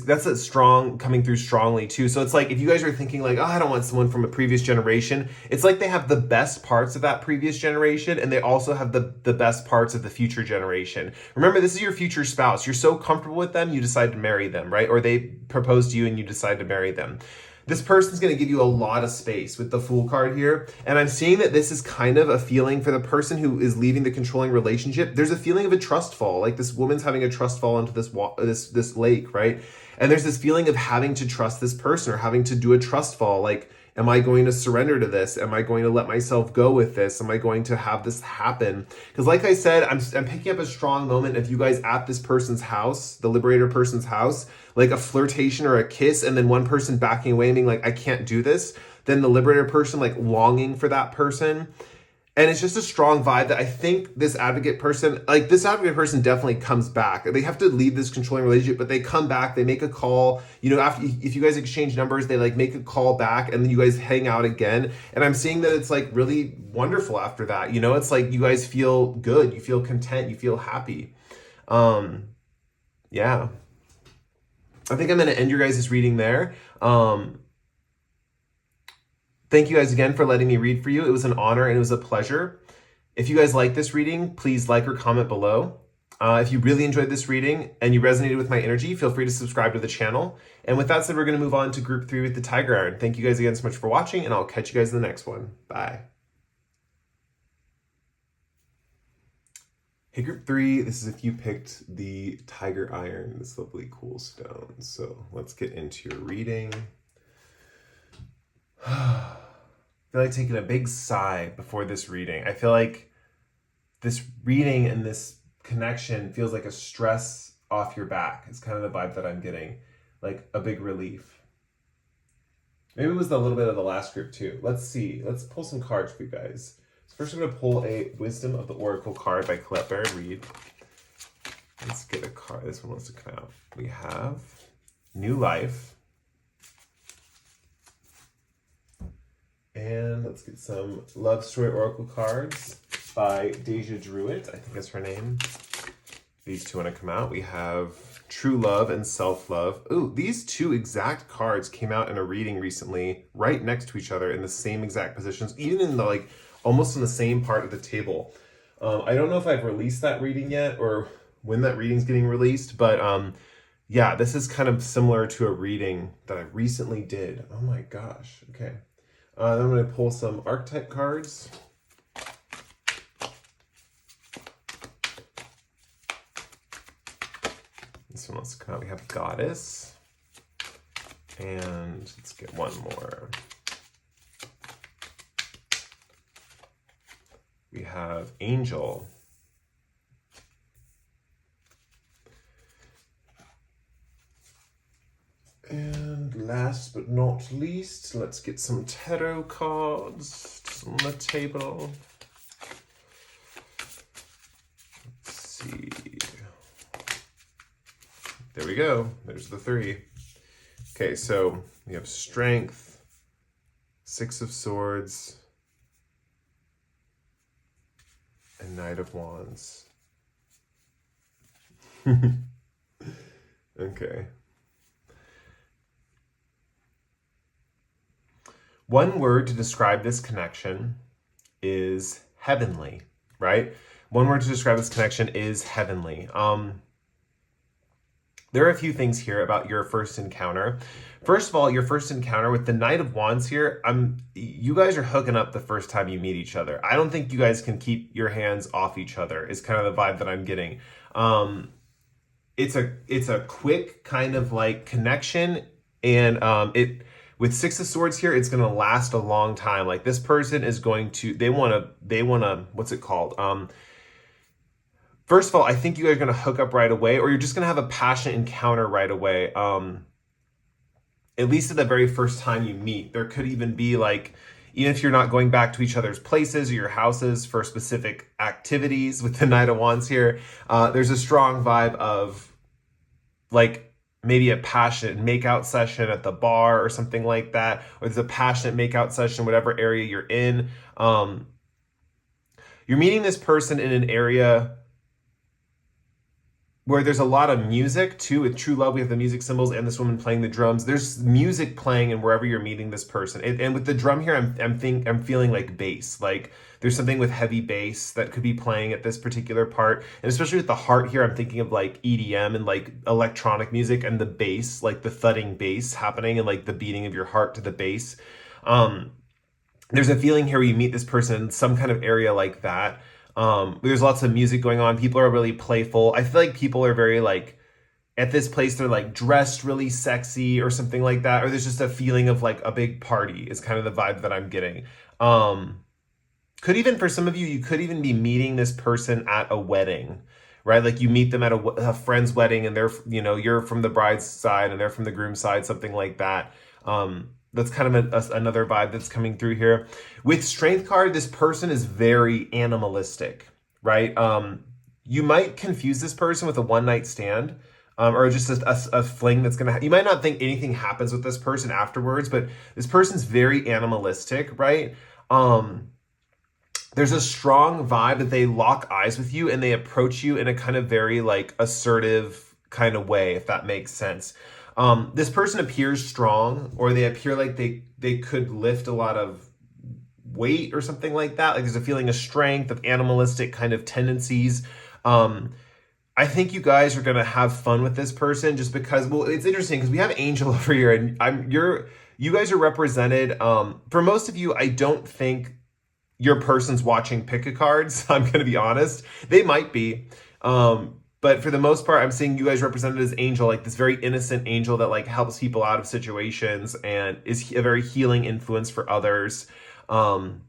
That's a strong coming through strongly too. So it's like if you guys are thinking like, oh, I don't want someone from a previous generation, it's like they have the best parts of that previous generation, and they also have the best parts of the future generation. Remember, this is your future spouse. You're so comfortable with them, you decide to marry them, right? Or they propose to you and you decide to marry them. This person's going to give you a lot of space with the Fool card here. And I'm seeing that this is kind of a feeling for the person who is leaving the controlling relationship. There's a feeling of a trust fall. Like this woman's having a trust fall into this lake, right? And there's this feeling of having to trust this person or having to do a trust fall. Like, am I going to surrender to this? Am I going to let myself go with this? Am I going to have this happen? Because like I said, I'm picking up a strong moment of you guys at this person's house, the liberator person's house, like a flirtation or a kiss, and then one person backing away and being like, I can't do this. Then the liberator person like longing for that person. And it's just a strong vibe that I think this advocate person definitely comes back. They have to leave this controlling relationship, but they come back, they make a call, after, if you guys exchange numbers, they like make a call back and then you guys hang out again. And I'm seeing that it's like really wonderful after that. It's like you guys feel good, you feel content, you feel happy. Yeah. I think I'm going to end your guys' reading there. Thank you guys again for letting me read for you. It was an honor and it was a pleasure. If you guys like this reading, please like or comment below. If you really enjoyed this reading and you resonated with my energy, feel free to subscribe to the channel. And with that said, we're going to move on to group 3 with the Tiger Iron. Thank you guys again so much for watching, and I'll catch you guys in the next one. Bye. Hey, group 3, this is if you picked the Tiger Iron, this lovely cool stone. So let's get into your reading. I feel like taking a big sigh before this reading. I feel like this reading and this connection feels like a stress off your back. It's kind of the vibe that I'm getting, like a big relief. Maybe it was a little bit of the last group too. Let's see. Let's pull some cards for you guys. So first I'm going to pull a Wisdom of the Oracle card by Colette Baron Reed. Let's get a card. This one wants to come out. We have New Life. And let's get some Love Story Oracle cards by Deja Druitt. I think that's her name. These two want to come out. We have True Love and Self-Love. Ooh, these two exact cards came out in a reading recently, right next to each other in the same exact positions, even in the almost in the same part of the table. I don't know if I've released that reading yet or when that reading's getting released, but yeah, this is kind of similar to a reading that I recently did. Oh my gosh. Okay. Then I'm going to pull some archetype cards. This one wants to come out. We have Goddess. And let's get one more. We have Angel. And last but not least, let's get some tarot cards on the table. Let's see. There we go. There's the 3. Okay, so we have Strength, 6 of Swords, and Knight of Wands. Okay. One word to describe this connection is heavenly, right? One word to describe this connection is heavenly. There are a few things here about your first encounter. First of all, your first encounter with the Knight of Wands here, you guys are hooking up the first time you meet each other. I don't think you guys can keep your hands off each other, is kind of the vibe that I'm getting. It's a quick kind of like connection, and with 6 of Swords here, it's going to last a long time. Like this person is going to, they want to, what's it called? First of all, I think you guys are going to hook up right away, or you're just going to have a passionate encounter right away. At least at the very first time you meet. There could even be like, even if you're not going back to each other's places or your houses for specific activities with the Knight of Wands here, there's a strong vibe of like maybe a passionate makeout session at the bar or something like that, or there's a passionate makeout session, whatever area you're in. You're meeting this person in an area where there's a lot of music too. With true love, we have the music symbols and this woman playing the drums. There's music playing and wherever you're meeting this person. And with the drum here, I'm feeling like bass. Like there's something with heavy bass that could be playing at this particular part. And especially with the heart here, I'm thinking of like EDM and like electronic music and the bass, like the thudding bass happening and like the beating of your heart to the bass. There's a feeling here where you meet this person in some kind of area like that. There's lots of music going on. People are really playful. I feel like people are very like, at this place, they're like dressed really sexy or something like that. Or there's just a feeling of like a big party is kind of the vibe that I'm getting. Could even, for some of you, you could even be meeting this person at a wedding, right? Like you meet them at a friend's wedding and they're, you're from the bride's side and they're from the groom's side, something like that. That's kind of another vibe that's coming through here. With Strength card, this person is very animalistic, right? You might confuse this person with a one-night stand, or just a fling that's going to... You might not think anything happens with this person afterwards, but this person's very animalistic, right? There's a strong vibe that they lock eyes with you and they approach you in a kind of very like assertive kind of way, if that makes sense. This person appears strong, or they appear like they could lift a lot of weight or something like that. Like there's a feeling of strength, of animalistic kind of tendencies. I think you guys are going to have fun with this person just because, well, it's interesting because we have Angel over here and you guys are represented. For most of you, I don't think your person's watching pick a cards. I'm going to be honest. They might be. But for the most part, I'm seeing you guys represented as Angel, like this very innocent angel that like helps people out of situations and is a very healing influence for others. And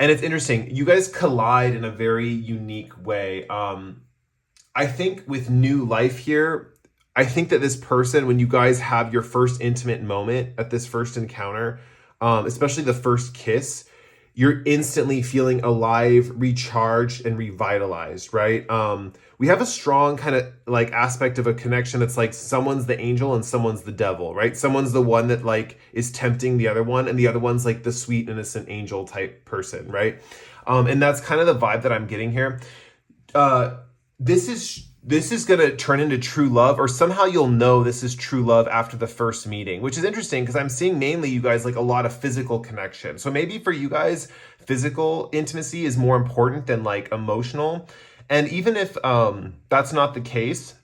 it's interesting. You guys collide in a very unique way. I think with new life here, I think that this person, when you guys have your first intimate moment at this first encounter, especially the first kiss, you're instantly feeling alive, recharged, and revitalized, right? We have a strong kind of like aspect of a connection that's like someone's the angel and someone's the devil, right? Someone's the one that like is tempting the other one, and the other one's like the sweet, innocent angel type person, right? And that's kind of the vibe that I'm getting here. This is going to turn into true love, or somehow you'll know this is true love after the first meeting, which is interesting because I'm seeing mainly you guys like a lot of physical connection. So maybe for you guys, physical intimacy is more important than like emotional. And even if that's not the case,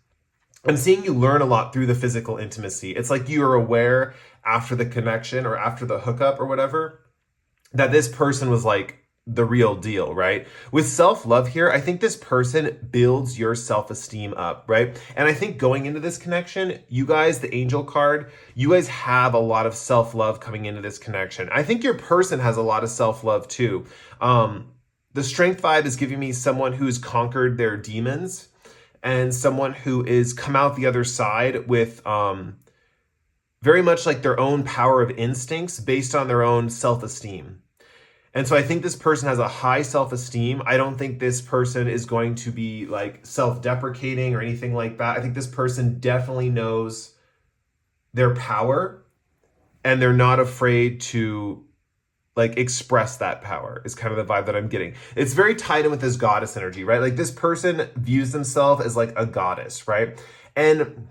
I'm seeing you learn a lot through the physical intimacy. It's like you are aware after the connection or after the hookup or whatever that this person was like the real deal, right? With self-love here, I think this person builds your self-esteem up, right? And I think going into this connection, you guys, the angel card, you guys have a lot of self-love coming into this connection. I think your person has a lot of self-love too. The strength vibe is giving me someone who's conquered their demons and someone who is come out the other side with very much like their own power of instincts based on their own self-esteem. And so I think this person has a high self-esteem. I don't think this person is going to be like self-deprecating or anything like that. I think this person definitely knows their power, and they're not afraid to like express that power, is kind of the vibe that I'm getting. It's very tied in with this goddess energy, right? Like this person views themselves as like a goddess, right? And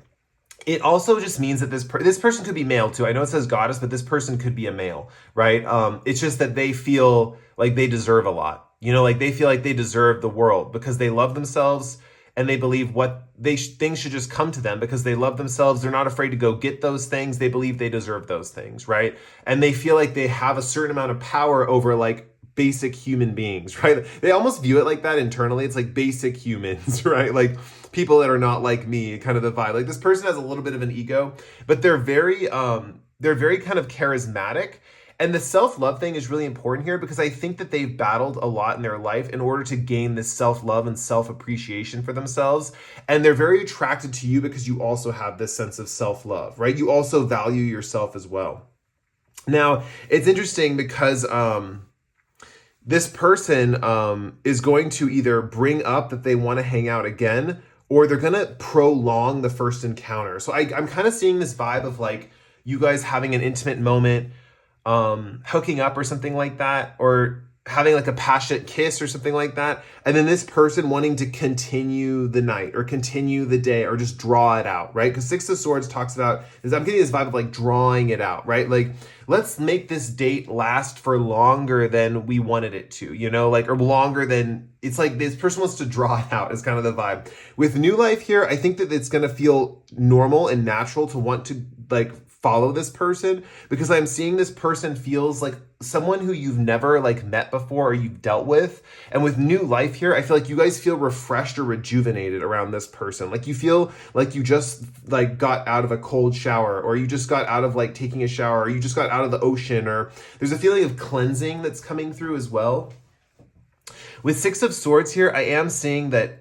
it also just means that this person could be male too. I know it says goddess, but this person could be a male, right? It's just that they feel like they deserve a lot. You know, like they feel like they deserve the world because they love themselves, and they believe things should just come to them because they love themselves. They're not afraid to go get those things. They believe they deserve those things, right? And they feel like they have a certain amount of power over like basic human beings, right? They almost view it like that internally. It's like basic humans, right? Like people that are not like me, kind of the vibe. Like this person has a little bit of an ego, but they're very kind of charismatic. And the self-love thing is really important here because I think that they've battled a lot in their life in order to gain this self-love and self-appreciation for themselves. And they're very attracted to you because you also have this sense of self-love, right? You also value yourself as well. Now, it's interesting because this person is going to either bring up that they want to hang out again, or they're going to prolong the first encounter. So I'm kind of seeing this vibe of like you guys having an intimate moment, hooking up or something like that, or having like a passionate kiss or something like that. And then this person wanting to continue the night or continue the day or just draw it out, right? Because Six of Swords talks about, I'm getting this vibe of like drawing it out, right? Like, let's make this date last for longer than we wanted it to, you know, like, or longer than, it's like this person wants to draw it out is kind of the vibe. With New Life here, I think that it's going to feel normal and natural to want to like follow this person, because I'm seeing this person feels like someone who you've never like met before or you've dealt with. And with New Life here, I feel like you guys feel refreshed or rejuvenated around this person. Like you feel like you just like got out of a cold shower, or you just got out of like taking a shower, or you just got out of the ocean, or there's a feeling of cleansing that's coming through as well. With Six of Swords here, I am seeing that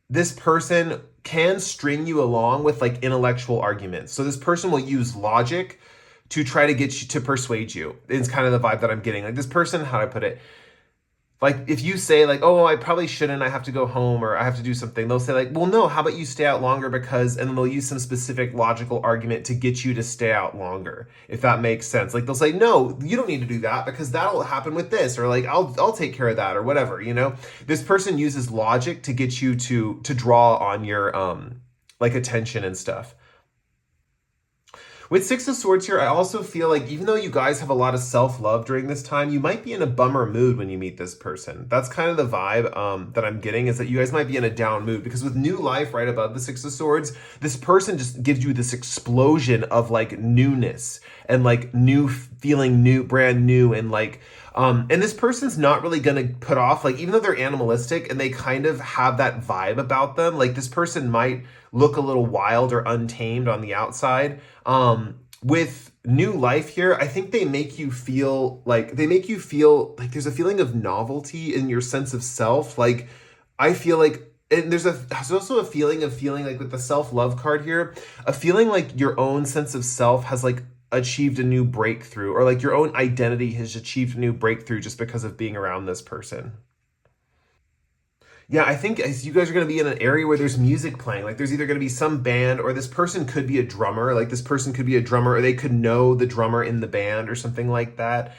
this person can string you along with like intellectual arguments. So this person will use logic to try to get you to persuade you. It's kind of the vibe that I'm getting. Like this person, how do I put it? Like if you say like, oh, I probably shouldn't, I have to go home or I have to do something, they'll say like, well, no, how about you stay out longer because, and then they'll use some specific logical argument to get you to stay out longer, if that makes sense. Like they'll say, no, you don't need to do that because that'll happen with this, or like, I'll take care of that or whatever, you know? This person uses logic to get you to draw on your like attention and stuff. With Six of Swords here, I also feel like even though you guys have a lot of self-love during this time, you might be in a bummer mood when you meet this person. That's kind of the vibe that I'm getting, is that you guys might be in a down mood, because with New Life right above the Six of Swords, this person just gives you this explosion of like newness and like feeling new, brand new, and like and this person's not really going to put off, like, even though they're animalistic and they kind of have that vibe about them, like this person might look a little wild or untamed on the outside. With New Life here, I think they make you feel like there's a feeling of novelty in your sense of self. Like, I feel like, and there's also a feeling of feeling like with the self-love card here, a feeling like your own sense of self has like achieved a new breakthrough, or like your own identity has achieved a new breakthrough just because of being around this person. Yeah, I think as you guys are going to be in an area where there's music playing, like there's either going to be some band, or this person could be a drummer, like this person could be a drummer, or they could know the drummer in the band or something like that.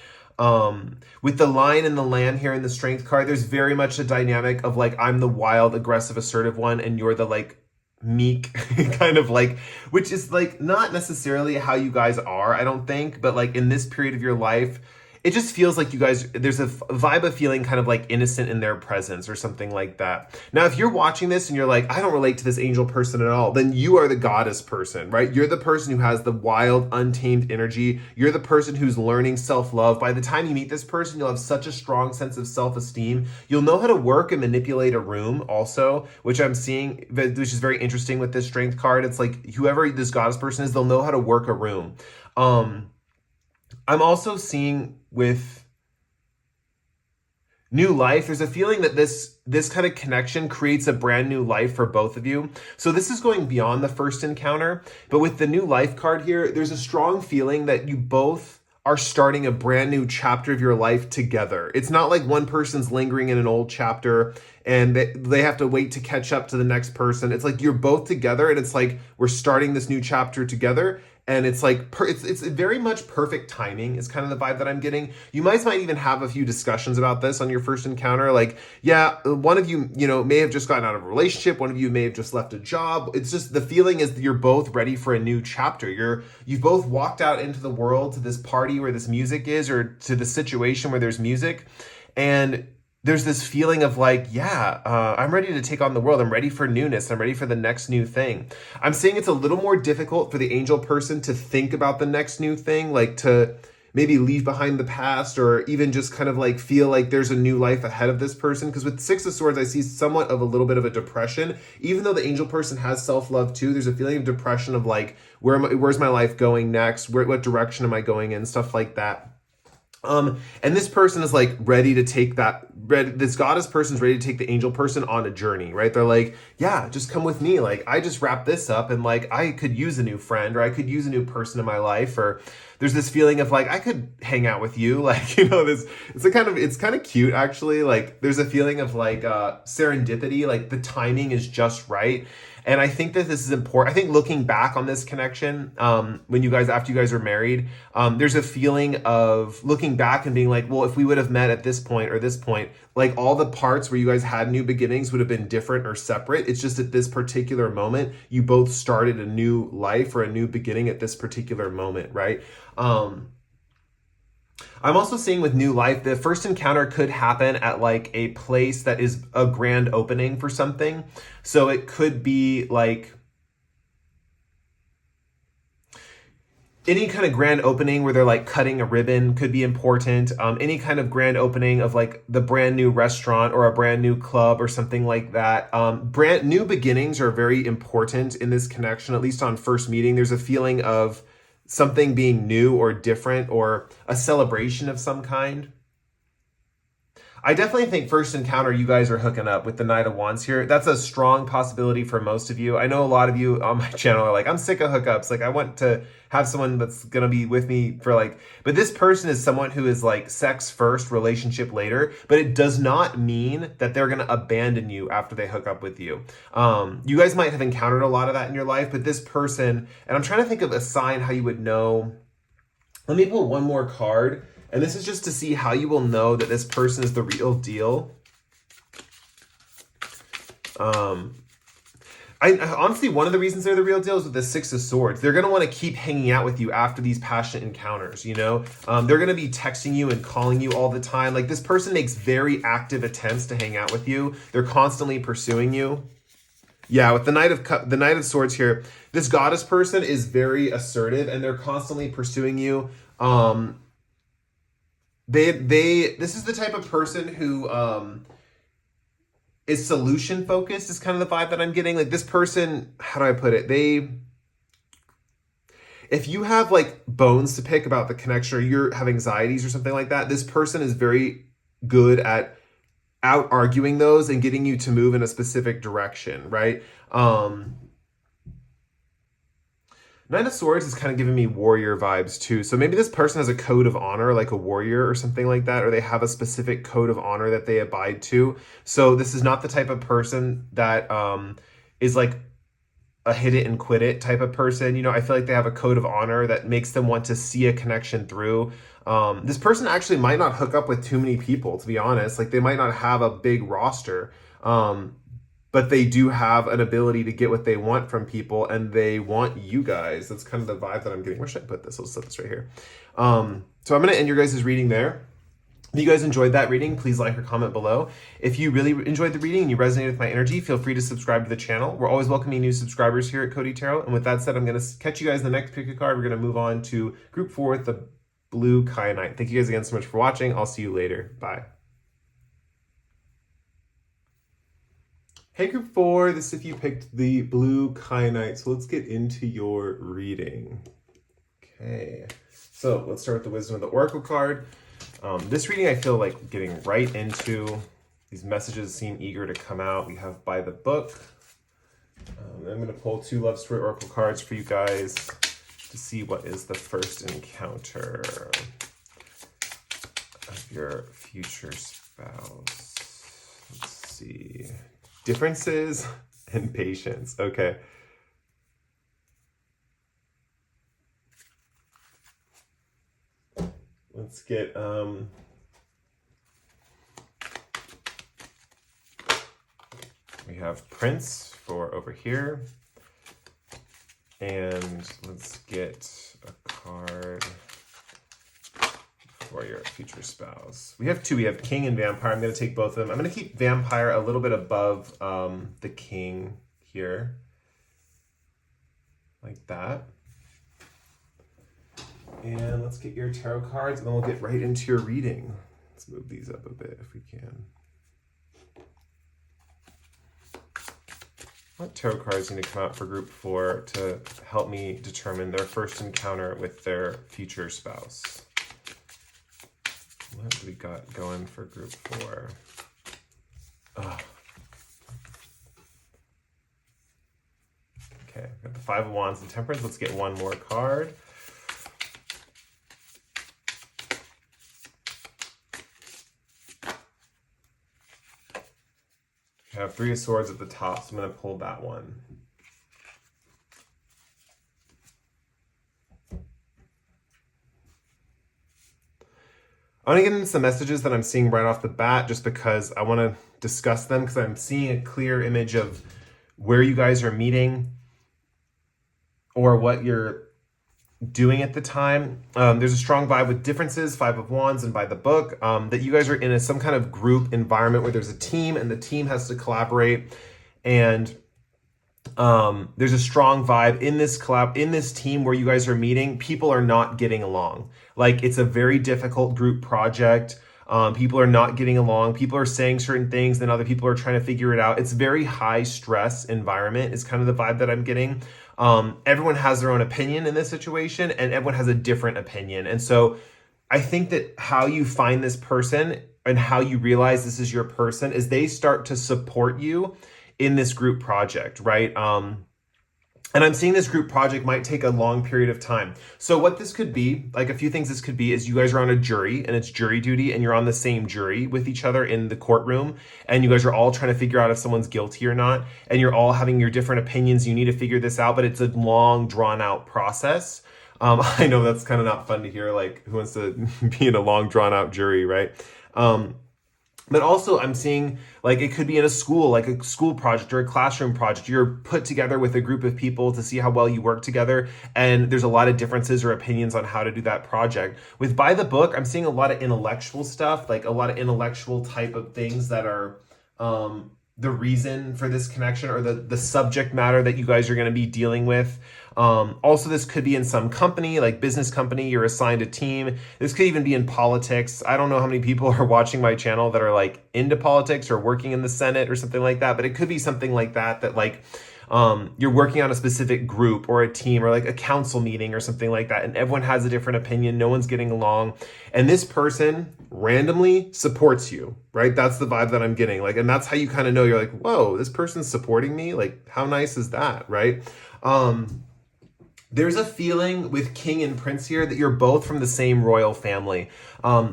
With the Lion and the Lamb here in the Strength card, there's very much a dynamic of like, I'm the wild, aggressive, assertive one, and you're the like meek kind of like, which is like not necessarily how you guys are, I don't think, but like in this period of your life, it just feels like you guys, there's a vibe of feeling kind of like innocent in their presence or something like that. Now, if you're watching this and you're like, I don't relate to this angel person at all, then you are the goddess person, right? You're the person who has the wild, untamed energy. You're the person who's learning self-love. By the time you meet this person, you'll have such a strong sense of self-esteem. You'll know how to work and manipulate a room also, which I'm seeing, which is very interesting with this Strength card. It's like whoever this goddess person is, they'll know how to work a room. I'm also seeing with new life. There's a feeling that this kind of connection creates a brand new life for both of you. So this is going beyond the first encounter, but with the new life card here, there's a strong feeling that you both are starting a brand new chapter of your life together. It's not like one person's lingering in an old chapter and they have to wait to catch up to the next person. It's like you're both together and it's like we're starting this new chapter together. And it's like, it's very much perfect timing is kind of the vibe that I'm getting. You might even have a few discussions about this on your first encounter. Like, yeah, one of you, may have just gotten out of a relationship. One of you may have just left a job. It's just the feeling is that you're both ready for a new chapter. You've both walked out into the world to this party where this music is, or to the situation where there's music. And there's this feeling of like, I'm ready to take on the world. I'm ready for newness. I'm ready for the next new thing. I'm saying it's a little more difficult for the angel person to think about the next new thing, like to maybe leave behind the past, or even just kind of like feel like there's a new life ahead of this person. Because with Six of Swords, I see somewhat of a little bit of a depression. Even though the angel person has self-love too, there's a feeling of depression of like, where's my life going next? What direction am I going in? Stuff like that. And this person is like ready to take this goddess person's ready to take the angel person on a journey, right? They're like, yeah, just come with me. Like, I just wrapped this up and like, I could use a new friend, or I could use a new person in my life. Or there's this feeling of like, I could hang out with you. Like, it's kind of cute actually. Like there's a feeling of like, serendipity, like the timing is just right. And I think that this is important. I think looking back on this connection, after you guys are married, there's a feeling of looking back and being like, well, if we would have met at this point or this point, like all the parts where you guys had new beginnings would have been different or separate. It's just at this particular moment, you both started a new life or a new beginning at this particular moment, right? I'm also seeing with new life, the first encounter could happen at like a place that is a grand opening for something. So it could be like any kind of grand opening where they're like cutting a ribbon could be important. Any kind of grand opening of like the brand new restaurant or a brand new club or something like that. Brand new beginnings are very important in this connection, at least on first meeting. There's a feeling of something being new or different, or a celebration of some kind. I definitely think first encounter, you guys are hooking up with the Knight of Wands here. That's a strong possibility for most of you. I know a lot of you on my channel are like, I'm sick of hookups. Like, I want to have someone that's going to be with me for like, but this person is someone who is like sex first, relationship later, but it does not mean that they're going to abandon you after they hook up with you. You guys might have encountered a lot of that in your life, but this person, and I'm trying to think of a sign how you would know. Let me pull one more card. And this is just to see how you will know that this person is the real deal. I honestly, one of the reasons they're the real deal is with the Six of Swords. They're going to want to keep hanging out with you after these passionate encounters, They're going to be texting you and calling you all the time. Like, this person makes very active attempts to hang out with you. They're constantly pursuing you. Yeah, with the Knight of Swords here, this goddess person is very assertive and they're constantly pursuing you. This is the type of person who is solution focused, is kind of the vibe that I'm getting. Like, this person, how do I put it? If you have like bones to pick about the connection, or you have anxieties or something like that, this person is very good at out arguing those and getting you to move in a specific direction, right? Knight of Swords is kind of giving me warrior vibes too. So maybe this person has a code of honor, like a warrior or something like that, or they have a specific code of honor that they abide to. So this is not the type of person that is like a hit it and quit it type of person. I feel like they have a code of honor that makes them want to see a connection through. This person actually might not hook up with too many people, to be honest. Like, they might not have a big roster. But they do have an ability to get what they want from people, and they want you guys. That's kind of the vibe that I'm getting. Where should I put this? I'll set this right here. So I'm going to end your guys' reading there. If you guys enjoyed that reading, please like or comment below. If you really enjoyed the reading and you resonated with my energy, feel free to subscribe to the channel. We're always welcoming new subscribers here at Cody Tarot. And with that said, I'm going to catch you guys in the next pick a card. We're going to move on to Group 4 with the blue Kyanite. Thank you guys again so much for watching. I'll see you later. Bye. Hey, Group 4, this is if you picked the blue Kyanite. So let's get into your reading. Okay, so let's start with the Wisdom of the Oracle card. This reading I feel like getting right into. These messages seem eager to come out. We have By the Book. I'm going to pull 2 Love Story Oracle cards for you guys to see what is the first encounter of your future spouse. Let's see. Differences and patience. Okay. Let's get we have Prince for over here. And let's get a card for your future spouse. We have 2. We have King and Vampire. I'm going to take both of them. I'm going to keep Vampire a little bit above the King here. Like that. And let's get your tarot cards, and then we'll get right into your reading. Let's move these up a bit if we can. What tarot cards need to come out for group 4 to help me determine their first encounter with their future spouse? What do we got going for group 4? Okay, got the 5 of Wands and Temperance. Let's get one more card. I have 3 of Swords at the top, so I'm going to pull that one. I want to get into some messages that I'm seeing right off the bat just because I want to discuss them, because I'm seeing a clear image of where you guys are meeting or what you're doing at the time. There's a strong vibe with differences, 5 of Wands and By the Book, that you guys are in some kind of group environment where there's a team and the team has to collaborate, and there's a strong vibe in this team where you guys are meeting. People are not getting along. Like, it's a very difficult group project. People are not getting along. People are saying certain things, then other people are trying to figure it out. It's a very high stress environment is kind of the vibe that I'm getting. Everyone has their own opinion in this situation, and everyone has a different opinion. And so I think that how you find this person and how you realize this is your person is they start to support you in this group project, right? And I'm seeing this group project might take a long period of time. So what this could be, like a few things this could be, is you guys are on a jury and it's jury duty and you're on the same jury with each other in the courtroom, and you guys are all trying to figure out if someone's guilty or not, and you're all having your different opinions. You need to figure this out, but it's a long, drawn out process. I know that's kind of not fun to hear, like, who wants to be in a long, drawn out jury, right? But also I'm seeing, like, it could be in a school, like a school project or a classroom project. You're put together with a group of people to see how well you work together. And there's a lot of differences or opinions on how to do that project. With By the Book, I'm seeing a lot of intellectual stuff, like a lot of intellectual type of things that are the reason for this connection, or the subject matter that you guys are going to be dealing with. Also, this could be in some company, like business company, you're assigned a team. This could even be in politics. I don't know how many people are watching my channel that are like into politics or working in the Senate or something like that, but it could be something like that, that like you're working on a specific group or a team or like a council meeting or something like that, and everyone has a different opinion. No one's getting along, and this person randomly supports you, right? That's the vibe that I'm getting. Like, and that's how you kind of know, you're like, whoa, this person's supporting me. Like, how nice is that, right? There's a feeling with King and Prince here that you're both from the same royal family.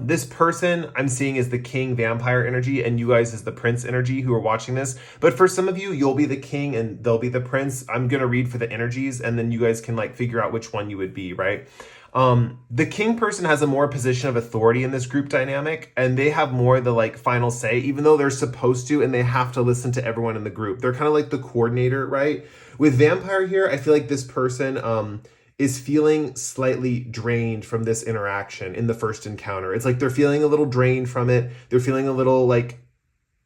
This person I'm seeing is the King Vampire energy, and you guys is the Prince energy who are watching this. But for some of you, you'll be the King and they'll be the Prince. I'm going to read for the energies, and then you guys can like figure out which one you would be, right? The King person has a more position of authority in this group dynamic, and they have more the like final say, even though they're supposed to, and they have to listen to everyone in the group. They're kind of like the coordinator, right? With Vampire here, I feel like this person is feeling slightly drained from this interaction in the first encounter. It's like they're feeling a little drained from it. They're feeling a little like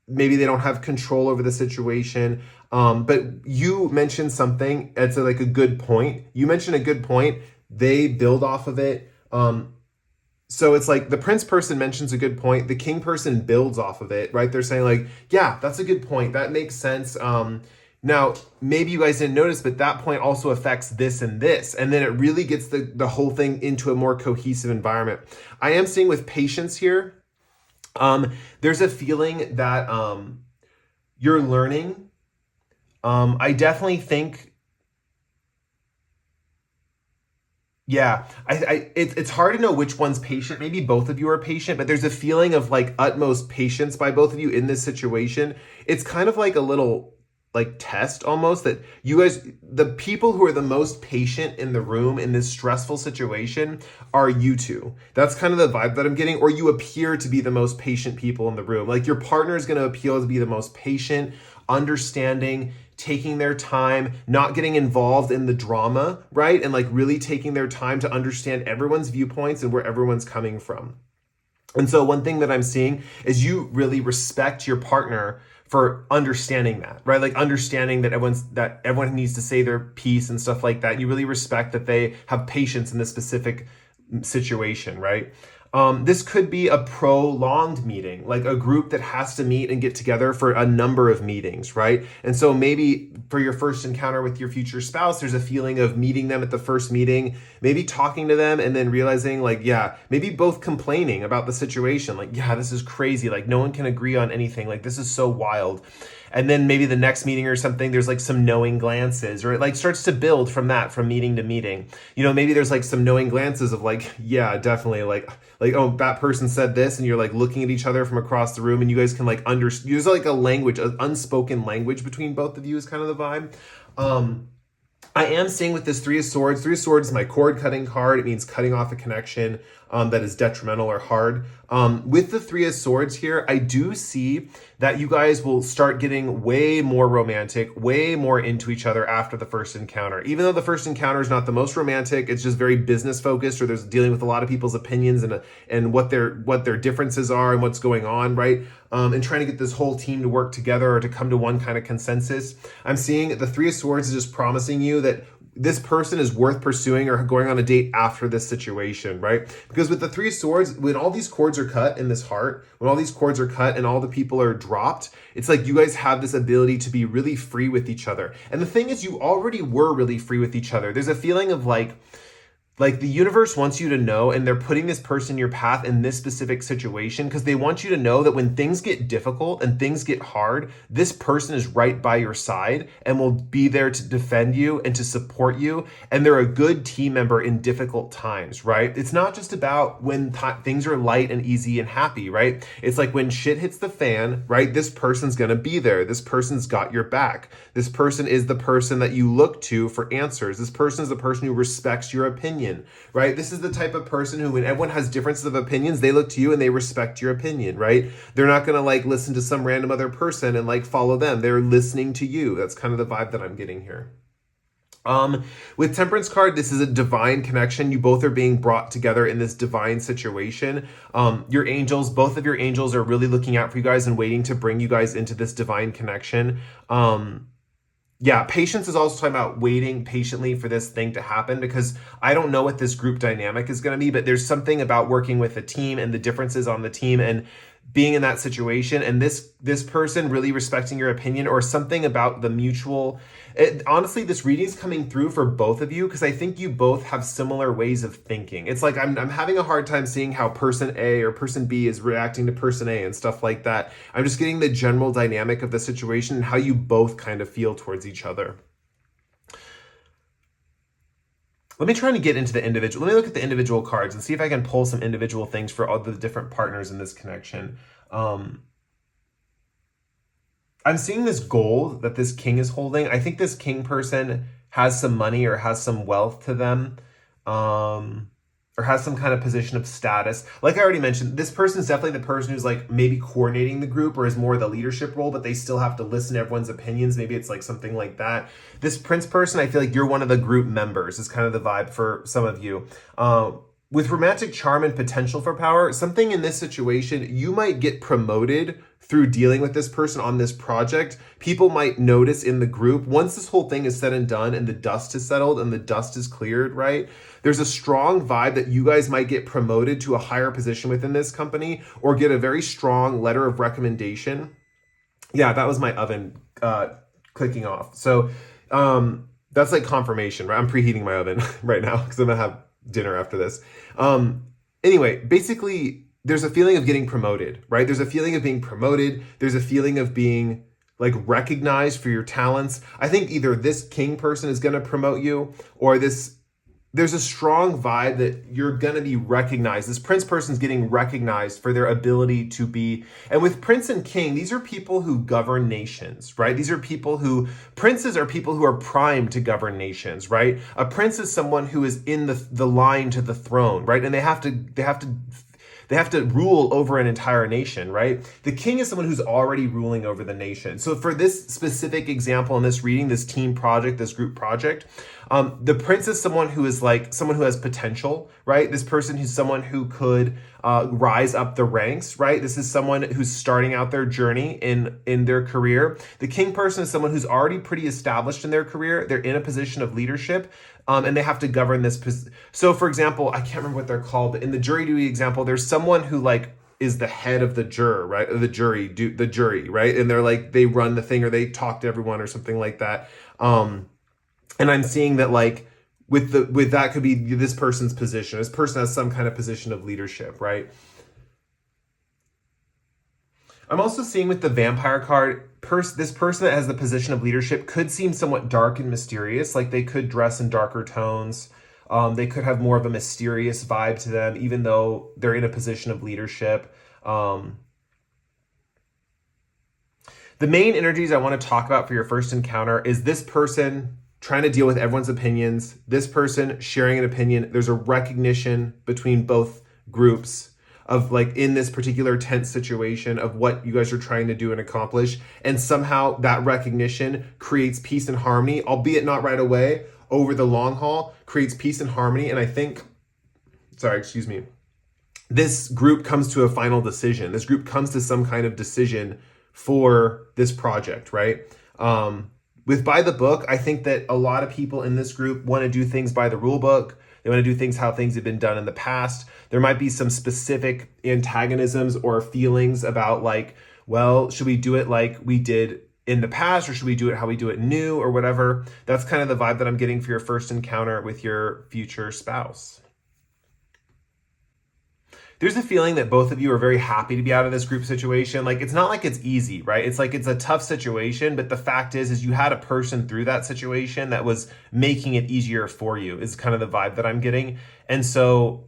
maybe they don't have control over the situation. But you mentioned something. It's like a good point. You mentioned a good point. They build off of it. So it's like the Prince person mentions a good point. The King person builds off of it, right? They're saying like, yeah, that's a good point. That makes sense. Now, maybe you guys didn't notice, but that point also affects this and this. And then it really gets the whole thing into a more cohesive environment. I am seeing with patience here, there's a feeling that you're learning. I definitely think, yeah, it's hard to know which one's patient. Maybe both of you are patient, but there's a feeling of like utmost patience by both of you in this situation. It's kind of like a little like test almost, that you guys, the people who are the most patient in the room in this stressful situation are you two. That's kind of the vibe that I'm getting. Or you appear to be the most patient people in the room. Like your partner is going to appeal to be the most patient, understanding, taking their time, not getting involved in the drama, right? And like really taking their time to understand everyone's viewpoints and where everyone's coming from. And so one thing that I'm seeing is you really respect your partner for understanding that, right? Like understanding that everyone needs to say their piece and stuff like that. You really respect that they have patience in this specific situation, right? This could be a prolonged meeting, like a group that has to meet and get together for a number of meetings, right? And so maybe for your first encounter with your future spouse, there's a feeling of meeting them at the first meeting, maybe talking to them and then realizing like, yeah, maybe both complaining about the situation. Like, yeah, this is crazy. Like no one can agree on anything. Like this is so wild. And then maybe the next meeting or something, there's like some knowing glances, or it like starts to build from that, from meeting to meeting. You know, maybe there's like some knowing glances of like, yeah, definitely like, oh, that person said this, and you're like looking at each other from across the room and you guys can like use like a language, an unspoken language between both of you is kind of the vibe. I am seeing with this Three of Swords is my cord cutting card. It means cutting off a connection that is detrimental or hard. With the Three of Swords here, I do see that you guys will start getting way more romantic, way more into each other after the first encounter. Even though the first encounter is not the most romantic, it's just very business focused, or there's dealing with a lot of people's opinions and what their differences are and what's going on, right? And trying to get this whole team to work together or to come to one kind of consensus. I'm seeing the Three of Swords is just promising you that this person is worth pursuing or going on a date after this situation, right? Because with the Three of Swords, when all these cords are cut in this heart, when all these cords are cut and all the people are dropped, it's like you guys have this ability to be really free with each other. And the thing is, you already were really free with each other. There's a feeling of like the universe wants you to know, and they're putting this person in your path in this specific situation because they want you to know that when things get difficult and things get hard, this person is right by your side and will be there to defend you and to support you. And they're a good team member in difficult times, right? It's not just about when things are light and easy and happy, right? It's like when shit hits the fan, right? This person's going to be there. This person's got your back. This person is the person that you look to for answers. This person is the person who respects your opinion. Right? This is the type of person who, when everyone has differences of opinions, they look to you and they respect your opinion, right? They're not going to like listen to some random other person and like follow them. They're listening to you. That's kind of the vibe that I'm getting here. With Temperance card, this is a divine connection. You both are being brought together in this divine situation. Your angels, both of your angels are really looking out for you guys and waiting to bring you guys into this divine connection. Yeah, patience is also talking about waiting patiently for this thing to happen, because I don't know what this group dynamic is going to be, but there's something about working with a team and the differences on the team and being in that situation, and this person really respecting your opinion, or something about the mutual. Honestly, this reading's coming through for both of you because I think you both have similar ways of thinking. It's like I'm having a hard time seeing how person A or person B is reacting to person A and stuff like that. I'm just getting the general dynamic of the situation and how you both kind of feel towards each other. Let me try to get into the individual. Let me look at the individual cards and see if I can pull some individual things for all the different partners in this connection. I'm seeing this gold that this king is holding. I think this king person has some money or has some wealth to them, or has some kind of position of status. Like I already mentioned, this person is definitely the person who's like maybe coordinating the group or is more the leadership role, but they still have to listen to everyone's opinions. Maybe it's like something like that. This prince person, I feel like you're one of the group members, is kind of the vibe for some of you. With romantic charm and potential for power, something in this situation, you might get promoted through dealing with this person on this project. People might notice in the group, once this whole thing is said and done and the dust is settled and the dust is cleared, right? There's a strong vibe that you guys might get promoted to a higher position within this company or get a very strong letter of recommendation. Yeah, that was my oven clicking off. So that's like confirmation, right? I'm preheating my oven right now because I'm gonna have dinner after this. Anyway, basically, there's a feeling of getting promoted, right? There's a feeling of being promoted. There's a feeling of being like recognized for your talents. I think either this king person is going to promote you, or there's a strong vibe that you're going to be recognized. This prince person's getting recognized for their ability to be, and with prince and king, these are people who govern nations, right? These are people who, princes are people who are primed to govern nations, right? A prince is someone who is in the line to the throne, right? And they have to rule over an entire nation, right? The king is someone who's already ruling over the nation. So for this specific example in this reading, this team project, this group project, the prince is someone who is like someone who has potential, right? This person who's someone who could rise up the ranks, right? This is someone who's starting out their journey in their career. The king person is someone who's already pretty established in their career. They're in a position of leadership. And they have to govern this. So for example, I can't remember what they're called, but in the jury duty example, there's someone who like is the head of the juror, right? Or the jury, right? And they're like, they run the thing or they talk to everyone or something like that. And I'm seeing that like with that could be this person's position. This person has some kind of position of leadership, right? I'm also seeing with the vampire card, this person that has the position of leadership could seem somewhat dark and mysterious. Like they could dress in darker tones. They could have more of a mysterious vibe to them, even though they're in a position of leadership. The main energies I want to talk about for your first encounter is this person trying to deal with everyone's opinions, this person sharing an opinion. There's a recognition between both groups of like in this particular tense situation of what you guys are trying to do and accomplish. And somehow that recognition creates peace and harmony, albeit not right away, over the long haul, creates peace and harmony. And I think, this group comes to a final decision. This group comes to some kind of decision for this project, right? With by the book, I think that a lot of people in this group want to do things by the rule book. They want to do things how things have been done in the past. There might be some specific antagonisms or feelings about like, well, should we do it like we did in the past, or should we do it how we do it new, or whatever? That's kind of the vibe that I'm getting for your first encounter with your future spouse. There's a feeling that both of you are very happy to be out of this group situation. Like, it's not like it's easy, right? It's like, it's a tough situation, but the fact is you had a person through that situation that was making it easier for you, is kind of the vibe that I'm getting. And so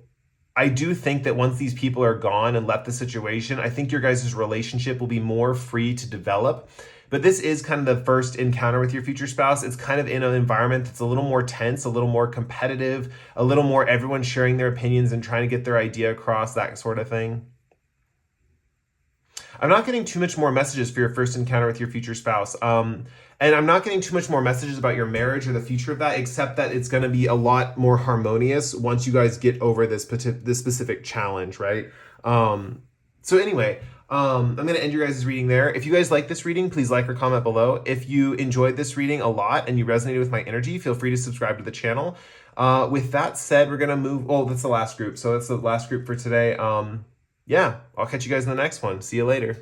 I do think that once these people are gone and left the situation, I think your guys' relationship will be more free to develop. But this is kind of the first encounter with your future spouse. It's kind of in an environment that's a little more tense, a little more competitive, a little more everyone sharing their opinions and trying to get their idea across, that sort of thing. I'm not getting too much more messages for your first encounter with your future spouse. And I'm not getting too much more messages about your marriage or the future of that, except that it's going to be a lot more harmonious once you guys get over this specific challenge, right? So anyway, I'm going to end your guys' reading there. If you guys like this reading, please like or comment below. If you enjoyed this reading a lot and you resonated with my energy, feel free to subscribe to the channel. With that said, we're going to move. Oh, that's the last group. So that's the last group for today. Yeah, I'll catch you guys in the next one. See you later.